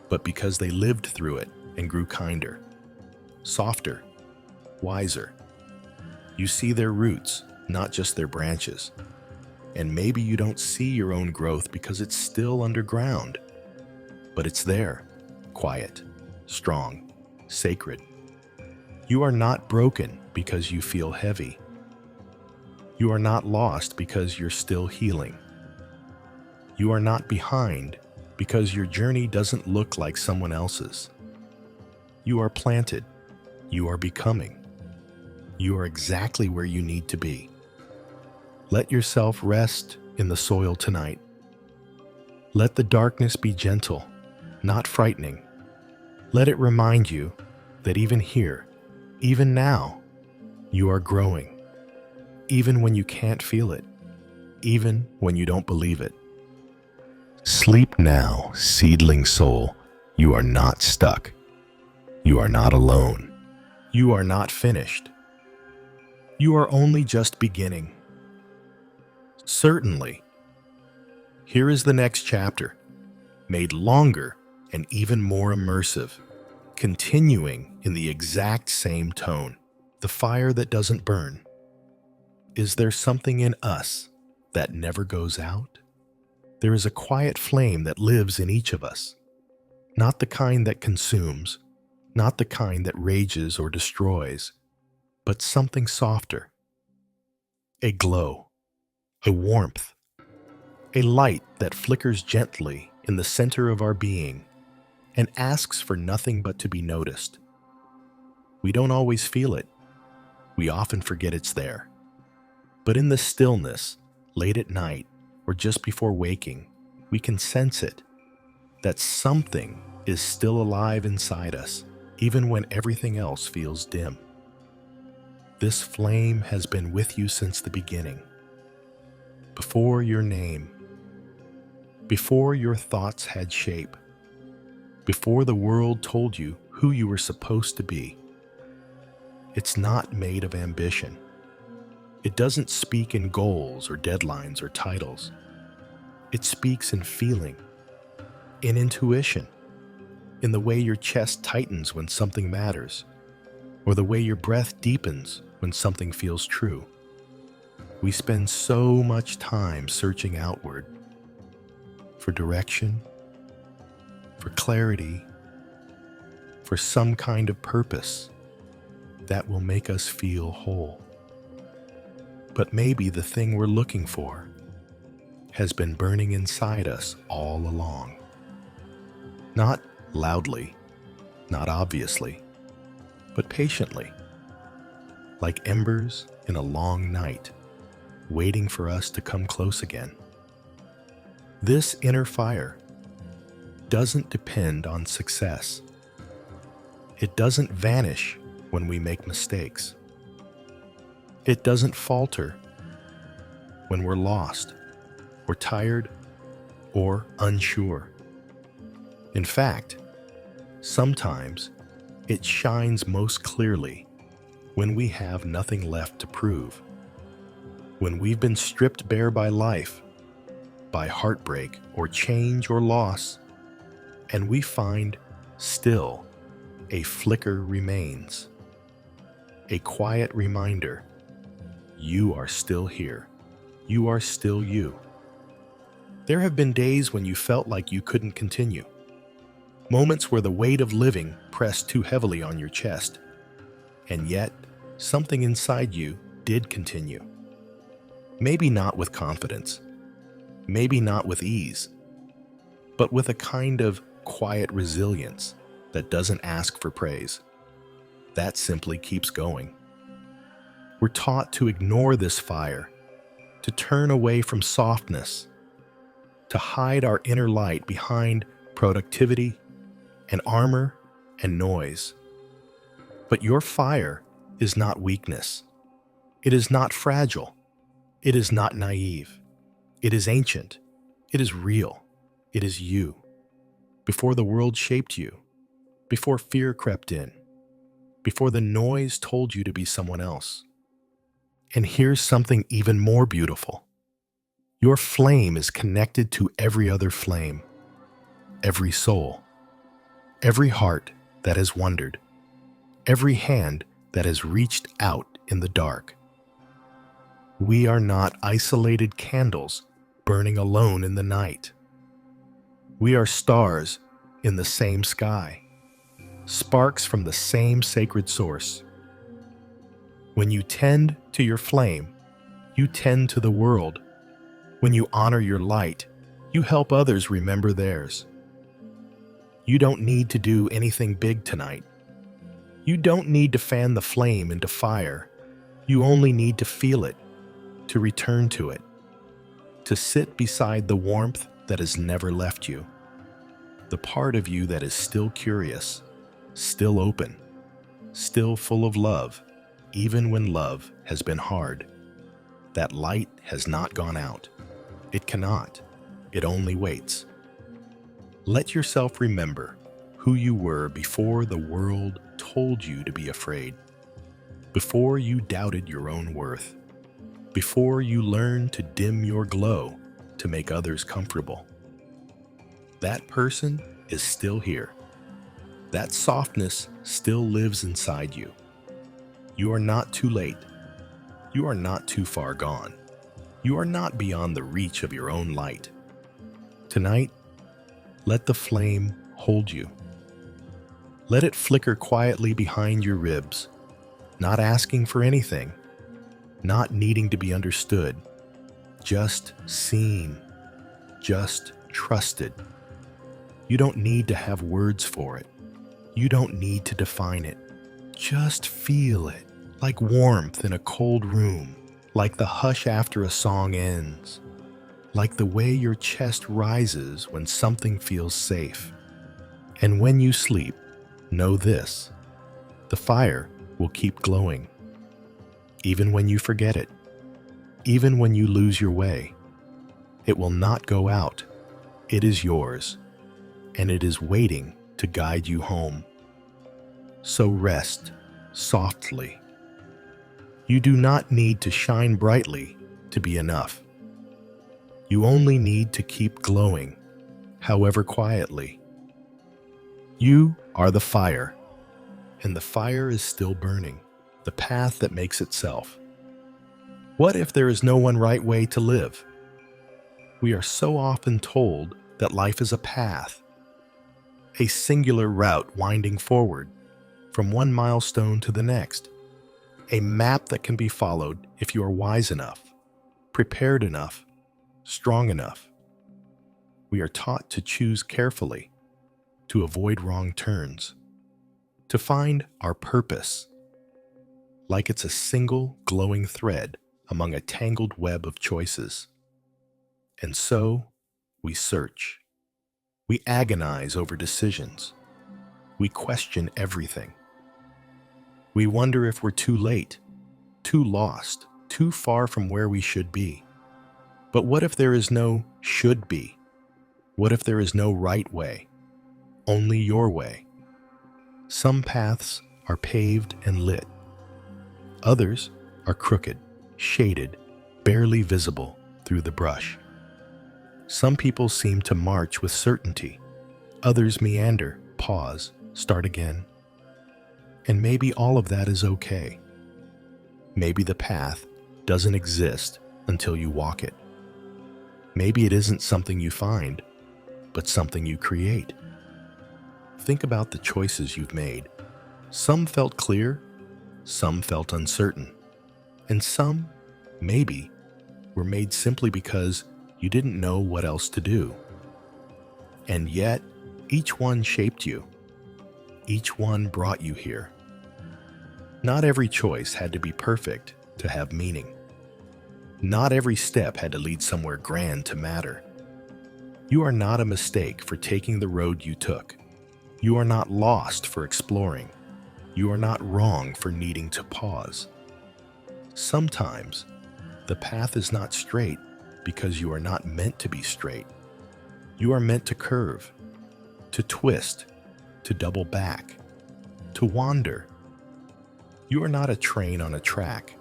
but because they lived through it and grew kinder, softer, wiser. You see their roots, not just their branches. And maybe you don't see your own growth because it's still underground, but it's there, quiet, strong, sacred. You are not broken because you feel heavy. You are not lost because you're still healing. You are not behind because your journey doesn't look like someone else's. You are planted. You are becoming. You are exactly where you need to be. Let yourself rest in the soil tonight. Let the darkness be gentle, not frightening. Let it remind you that even here, even now, you are growing. Even when you can't feel it, even when you don't believe it. Sleep now, seedling soul. You are not stuck. You are not alone. You are not finished. You are only just beginning. Certainly. Here is the next chapter, made longer and even more immersive, continuing in the exact same tone. The fire that doesn't burn. Is there something in us that never goes out? There is a quiet flame that lives in each of us, not the kind that consumes, not the kind that rages or destroys, but something softer. A glow, a warmth, a light that flickers gently in the center of our being and asks for nothing but to be noticed. We don't always feel it. We often forget it's there. But in the stillness, late at night, or just before waking, we can sense it, that something is still alive inside us, even when everything else feels dim. This flame has been with you since the beginning, before your name, before your thoughts had shape, before the world told you who you were supposed to be. It's not made of ambition. It doesn't speak in goals or deadlines or titles. It speaks in feeling, in intuition, in the way your chest tightens when something matters, or the way your breath deepens when something feels true. We spend so much time searching outward for direction, for clarity, for some kind of purpose that will make us feel whole. But maybe the thing we're looking for has been burning inside us all along. Not loudly, not obviously, but patiently, like embers in a long night, waiting for us to come close again. This inner fire doesn't depend on success. It doesn't vanish when we make mistakes. It doesn't falter when we're lost, or tired, or unsure. In fact, sometimes it shines most clearly when we have nothing left to prove, when we've been stripped bare by life, by heartbreak or change or loss, and we find still a flicker remains, a quiet reminder. You are still here. You are still you. There have been days when you felt like you couldn't continue. Moments where the weight of living pressed too heavily on your chest. And yet, something inside you did continue. Maybe not with confidence. Maybe not with ease. But with a kind of quiet resilience that doesn't ask for praise. That simply keeps going. We're taught to ignore this fire, to turn away from softness, to hide our inner light behind productivity and armor and noise. But your fire is not weakness. It is not fragile. It is not naive. It is ancient. It is real. It is you. Before the world shaped you, before fear crept in, before the noise told you to be someone else, And here's something even more beautiful. Your flame is connected to every other flame, every soul, every heart that has wondered, every hand that has reached out in the dark. We are not isolated candles burning alone in the night. We are stars in the same sky, sparks from the same sacred source. When you tend to your flame, you tend to the world. When you honor your light, you help others remember theirs. You don't need to do anything big tonight. You don't need to fan the flame into fire. You only need to feel it, to return to it, to sit beside the warmth that has never left you, the part of you that is still curious, still open, still full of love, even when love has been hard. That light has not gone out. It cannot. It only waits. Let yourself remember who you were before the world told you to be afraid, before you doubted your own worth, before you learned to dim your glow to make others comfortable. That person is still here. That softness still lives inside you. You are not too late. You are not too far gone. You are not beyond the reach of your own light. Tonight, let the flame hold you. Let it flicker quietly behind your ribs, not asking for anything, not needing to be understood, just seen, just trusted. You don't need to have words for it. You don't need to define it. Just feel it, like warmth in a cold room, like the hush after a song ends, like the way your chest rises when something feels safe. And when you sleep, know this: the fire will keep glowing. Even when you forget it, even when you lose your way, it will not go out. It is yours, and it is waiting to guide you home. So rest softly. You do not need to shine brightly to be enough. You only need to keep glowing, however quietly. You are the fire, and the fire is still burning, the path that makes itself. What if there is no one right way to live? We are so often told that life is a path, a singular route winding forward from one milestone to the next, a map that can be followed if you are wise enough, prepared enough, strong enough. We are taught to choose carefully, to avoid wrong turns, to find our purpose, like it's a single glowing thread among a tangled web of choices. And so, we search. We agonize over decisions. We question everything. We wonder if we're too late, too lost, too far from where we should be. But what if there is no should be? What if there is no right way? Only your way. Some paths are paved and lit. Others are crooked, shaded, barely visible through the brush. Some people seem to march with certainty. Others meander, pause, start again. And maybe all of that is okay. Maybe the path doesn't exist until you walk it. Maybe it isn't something you find, but something you create. Think about the choices you've made. Some felt clear, some felt uncertain, and some, maybe, were made simply because you didn't know what else to do. And yet, each one shaped you. Each one brought you here. Not every choice had to be perfect to have meaning. Not every step had to lead somewhere grand to matter. You are not a mistake for taking the road you took. You are not lost for exploring. You are not wrong for needing to pause. Sometimes, the path is not straight because you are not meant to be straight. You are meant to curve, to twist, to double back, to wander. You are not a train on a track.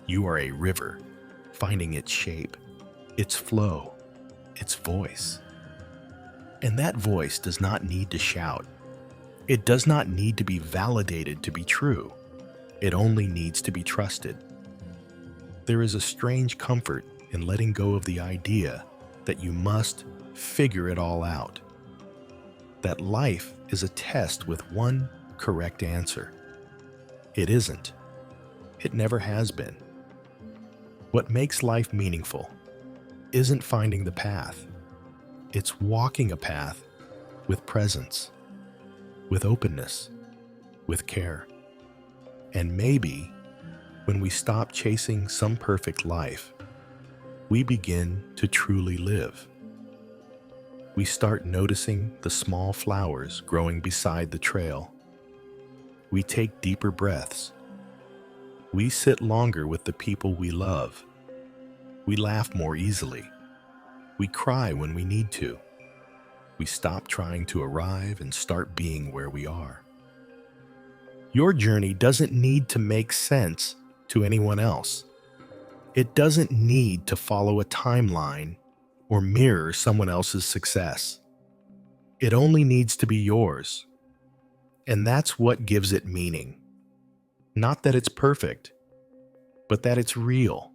You are a river, finding its shape, its flow, its voice. And that voice does not need to shout. It does not need to be validated to be true. It only needs to be trusted. There is a strange comfort in letting go of the idea that you must figure it all out. That life is a test with one correct answer. It isn't. It never has been. What makes life meaningful isn't finding the path. It's walking a path with presence, with openness, with care. And maybe when we stop chasing some perfect life, we begin to truly live. We start noticing the small flowers growing beside the trail. We take deeper breaths. We sit longer with the people we love. We laugh more easily. We cry when we need to. We stop trying to arrive and start being where we are. Your journey doesn't need to make sense to anyone else. It doesn't need to follow a timeline or mirror someone else's success. It only needs to be yours. And that's what gives it meaning. Not that it's perfect, but that it's real.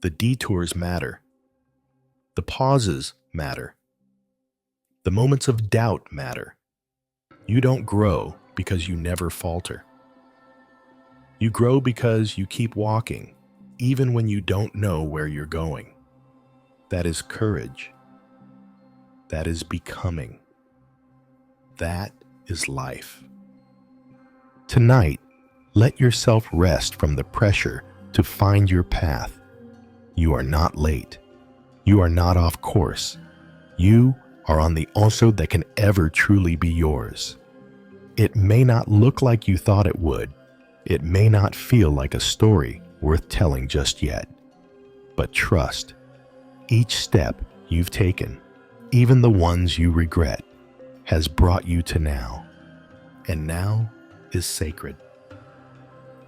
The detours matter. The pauses matter. The moments of doubt matter. You don't grow because you never falter. You grow because you keep walking, even when you don't know where you're going. That is courage. That is becoming. That is life. Tonight, let yourself rest from the pressure to find your path. You are not late. You are not off course. You are on the also that can ever truly be yours. It may not look like you thought it would. It may not feel like a story worth telling just yet. But trust, each step you've taken, even the ones you regret, has brought you to now. And now is sacred.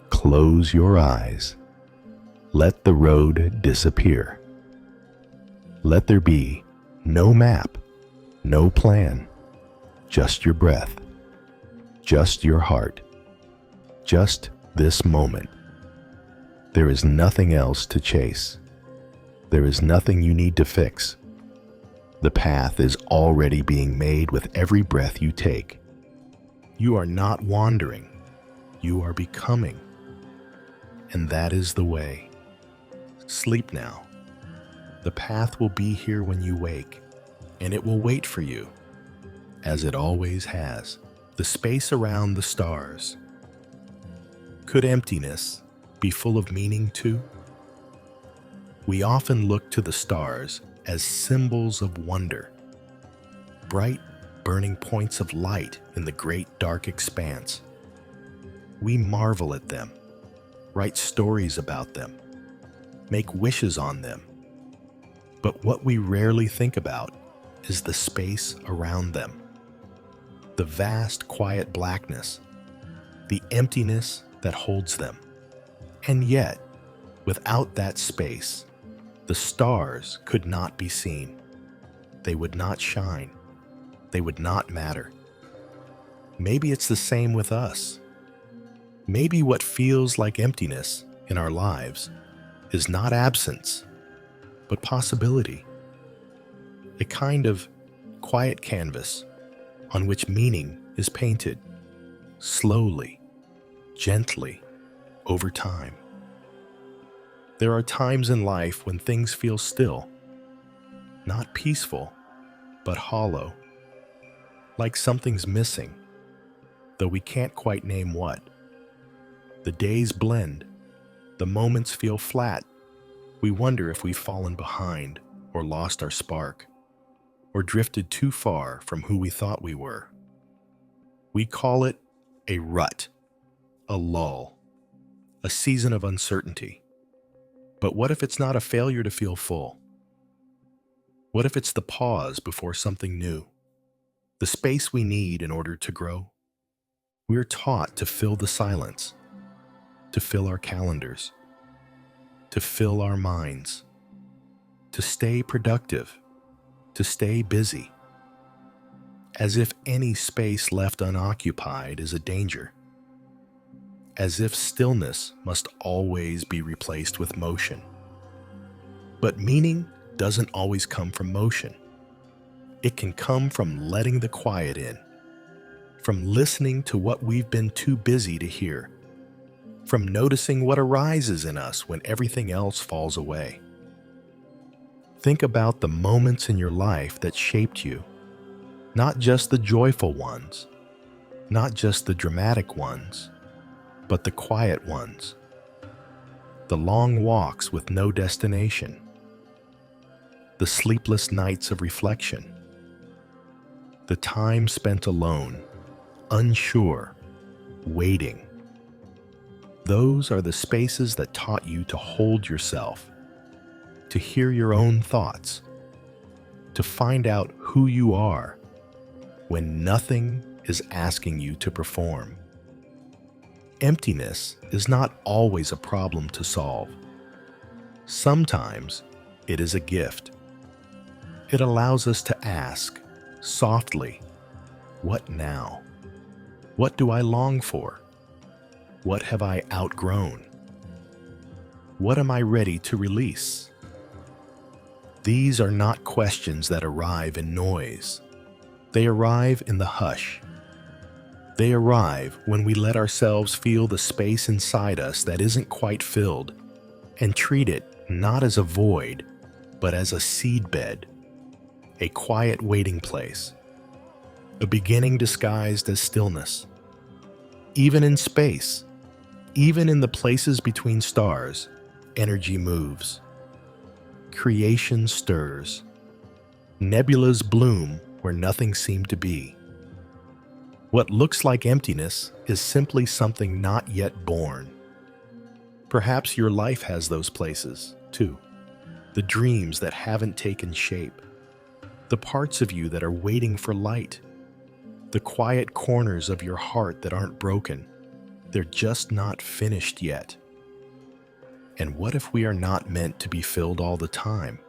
Close your eyes. Let the road disappear. Let there be no map, no plan, just your breath, just your heart, just this moment. There is nothing else to chase. There is nothing you need to fix. The path is already being made with every breath you take. You are not wandering. You are becoming. And that is the way. Sleep now. The path will be here when you wake, and it will wait for you, as it always has. The space around the stars. Could emptiness be full of meaning too? We often look to the stars as symbols of wonder, bright, burning points of light in the great dark expanse. We marvel at them, write stories about them, make wishes on them. But what we rarely think about is the space around them. The vast, quiet blackness, the emptiness that holds them. And yet, without that space, the stars could not be seen. They would not shine. They would not matter. Maybe it's the same with us. Maybe what feels like emptiness in our lives is not absence, but possibility. A kind of quiet canvas on which meaning is painted, slowly, gently, over time. There are times in life when things feel still, not peaceful, but hollow, like something's missing, though we can't quite name what. The days blend, the moments feel flat. We wonder if we've fallen behind or lost our spark, or drifted too far from who we thought we were. We call it a rut, a lull, a season of uncertainty. But what if it's not a failure to feel full? What if it's the pause before something new? The space we need in order to grow? We're taught to fill the silence, to fill our calendars, to fill our minds, to stay productive, to stay busy, as if any space left unoccupied is a danger, as if stillness must always be replaced with motion. But meaning doesn't always come from motion. It can come from letting the quiet in, from listening to what we've been too busy to hear, from noticing what arises in us when everything else falls away. Think about the moments in your life that shaped you, not just the joyful ones, not just the dramatic ones, but the quiet ones, the long walks with no destination, the sleepless nights of reflection, the time spent alone, unsure, waiting. Those are the spaces that taught you to hold yourself, to hear your own thoughts, to find out who you are when nothing is asking you to perform. Emptiness is not always a problem to solve. Sometimes it is a gift. It allows us to ask, softly, what now? What do I long for? What have I outgrown? What am I ready to release? These are not questions that arrive in noise. They arrive in the hush. They arrive when we let ourselves feel the space inside us that isn't quite filled and treat it not as a void, but as a seedbed, a quiet waiting place, a beginning disguised as stillness. Even in space, even in the places between stars, energy moves. Creation stirs. Nebulas bloom where nothing seemed to be. What looks like emptiness is simply something not yet born. Perhaps your life has those places, too. The dreams that haven't taken shape. The parts of you that are waiting for light. The quiet corners of your heart that aren't broken. They're just not finished yet. And what if we are not meant to be filled all the time?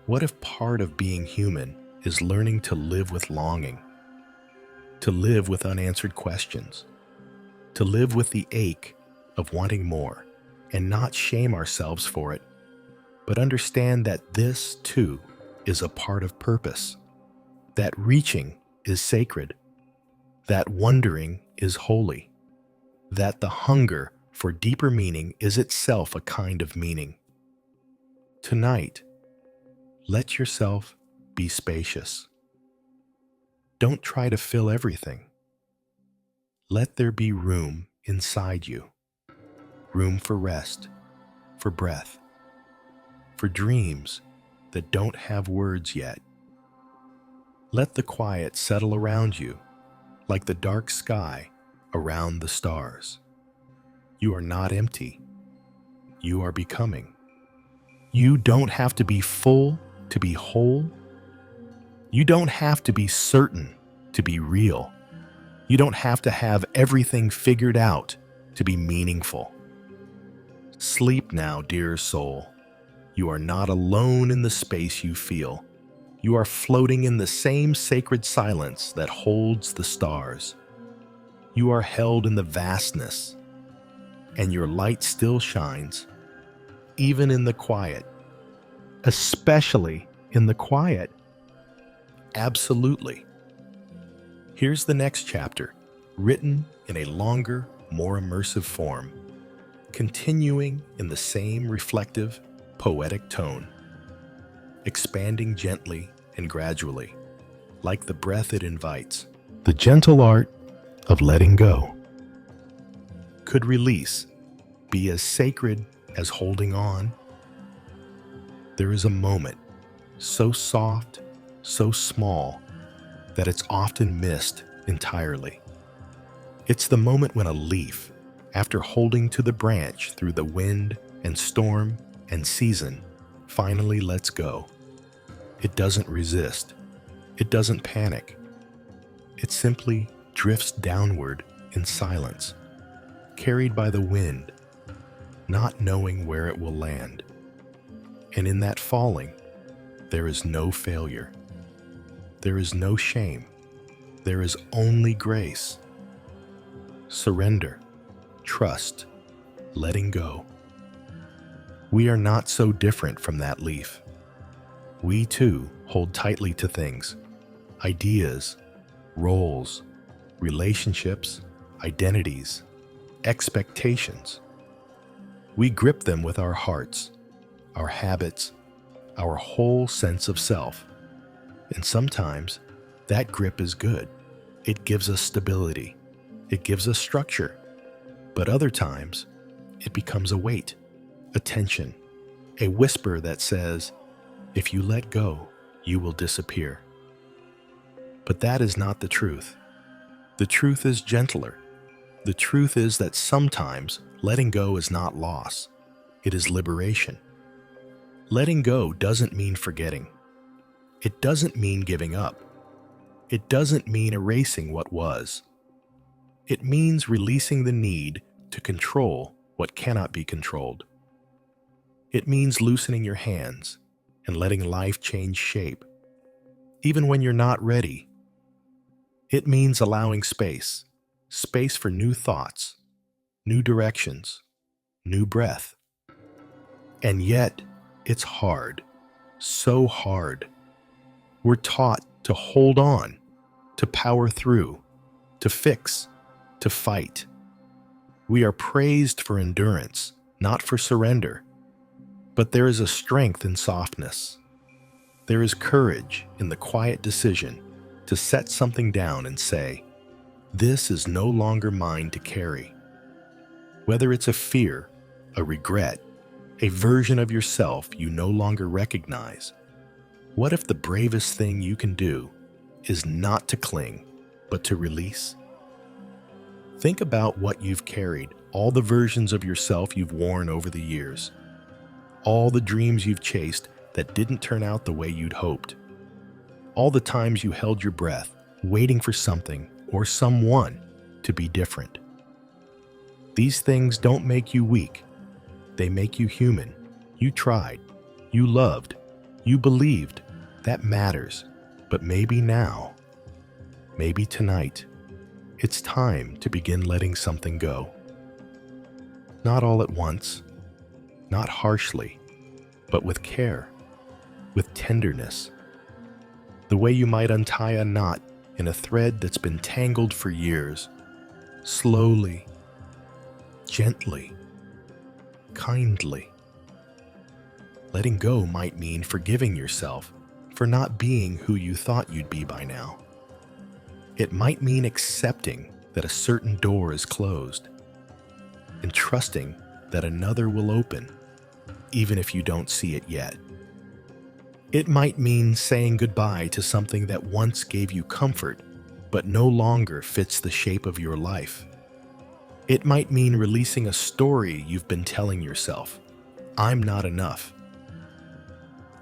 What if part of being human is learning to live with longing, to live with unanswered questions, to live with the ache of wanting more, and not shame ourselves for it, but understand that this, too, is a part of purpose, that reaching is sacred, that wondering is holy, that the hunger for deeper meaning is itself a kind of meaning. Tonight, let yourself be spacious. Don't try to fill everything. Let there be room inside you, room for rest, for breath, for dreams that don't have words yet. Let the quiet settle around you like the dark sky around the stars. You are not empty. You are becoming. You don't have to be full to be whole. You don't have to be certain to be real. You don't have to have everything figured out to be meaningful. Sleep now, dear soul. You are not alone in the space you feel. You are floating in the same sacred silence that holds the stars. You are held in the vastness, and your light still shines, even in the quiet, especially in the quiet. Absolutely. Here's the next chapter, written in a longer, more immersive form, continuing in the same reflective, poetic tone, expanding gently and gradually, like the breath it invites. The gentle art of letting go. Could release be as sacred as holding on? There is a moment, so soft, so small, that it's often missed entirely. It's the moment when a leaf, after holding to the branch through the wind and storm and season, finally lets go. It doesn't resist. It doesn't panic. It simply drifts downward in silence, carried by the wind, not knowing where it will land. And in that falling, there is no failure. There is no shame. There is only grace. Surrender, trust, letting go. We are not so different from that leaf. We too hold tightly to things, ideas, roles, relationships, identities, expectations. We grip them with our hearts, our habits, our whole sense of self. And sometimes that grip is good. It gives us stability. It gives us structure. But other times, it becomes a weight, a tension, a whisper that says, if you let go, you will disappear. But that is not the truth. The truth is gentler. The truth is that sometimes letting go is not loss. It is liberation. Letting go doesn't mean forgetting. It doesn't mean giving up. It doesn't mean erasing what was. It means releasing the need to control what cannot be controlled. It means loosening your hands and letting life change shape, even when you're not ready. It means allowing space for new thoughts, new directions, new breath. And yet, it's hard, so hard. We're taught to hold on, to power through, to fix, to fight. We are praised for endurance, not for surrender. But there is a strength in softness. There is courage in the quiet decision to set something down and say, this is no longer mine to carry. Whether it's a fear, a regret, a version of yourself you no longer recognize, what if the bravest thing you can do is not to cling, but to release? Think about what you've carried, all the versions of yourself you've worn over the years, all the dreams you've chased that didn't turn out the way you'd hoped, all the times you held your breath, waiting for something or someone to be different. These things don't make you weak. They make you human. You tried. You loved. You believed. That matters. But maybe now, maybe tonight, it's time to begin letting something go. Not all at once, not harshly, but with care, with tenderness. The way you might untie a knot in a thread that's been tangled for years, slowly, gently, kindly. Letting go might mean forgiving yourself for not being who you thought you'd be by now. It might mean accepting that a certain door is closed and trusting that another will open, even if you don't see it yet. It might mean saying goodbye to something that once gave you comfort, but no longer fits the shape of your life. It might mean releasing a story you've been telling yourself. I'm not enough.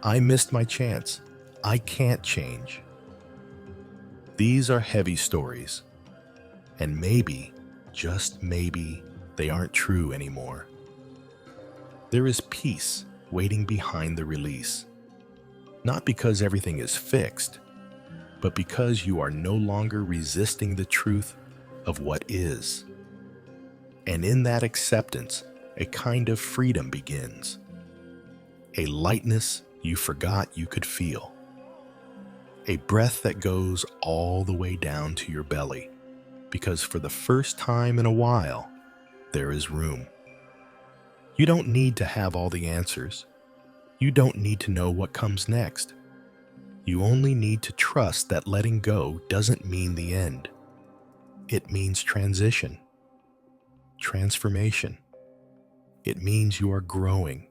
I missed my chance. I can't change. These are heavy stories, and maybe, just maybe, they aren't true anymore. There is peace waiting behind the release. Not because everything is fixed, but because you are no longer resisting the truth of what is. And in that acceptance, a kind of freedom begins. A lightness you forgot you could feel. A breath that goes all the way down to your belly, because for the first time in a while, there is room. You don't need to have all the answers. You don't need to know what comes next. You only need to trust that letting go doesn't mean the end. It means transition, transformation. It means you are growing,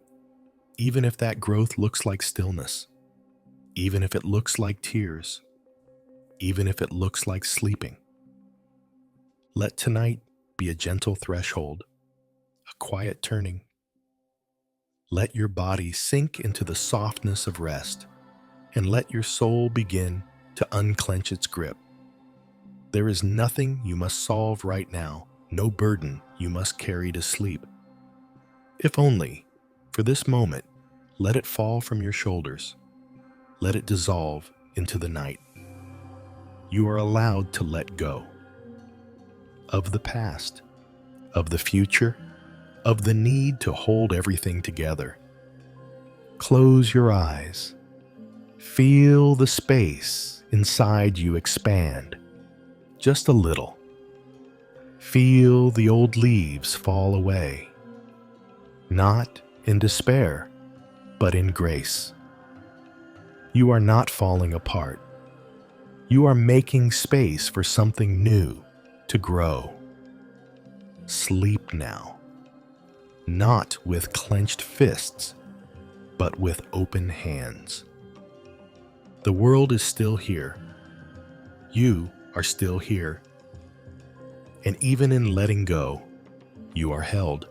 even if that growth looks like stillness, even if it looks like tears, even if it looks like sleeping. Let tonight be a gentle threshold, a quiet turning. Let your body sink into the softness of rest, and let your soul begin to unclench its grip. There is nothing you must solve right now, no burden you must carry to sleep. If only, for this moment, let it fall from your shoulders. Let it dissolve into the night. You are allowed to let go of the past, of the future, of the need to hold everything together. Close your eyes. Feel the space inside you expand, just a little. Feel the old leaves fall away, not in despair, but in grace. You are not falling apart. You are making space for something new to grow. Sleep now, not with clenched fists, but with open hands. The world is still here. You are still here. And even in letting go, you are held.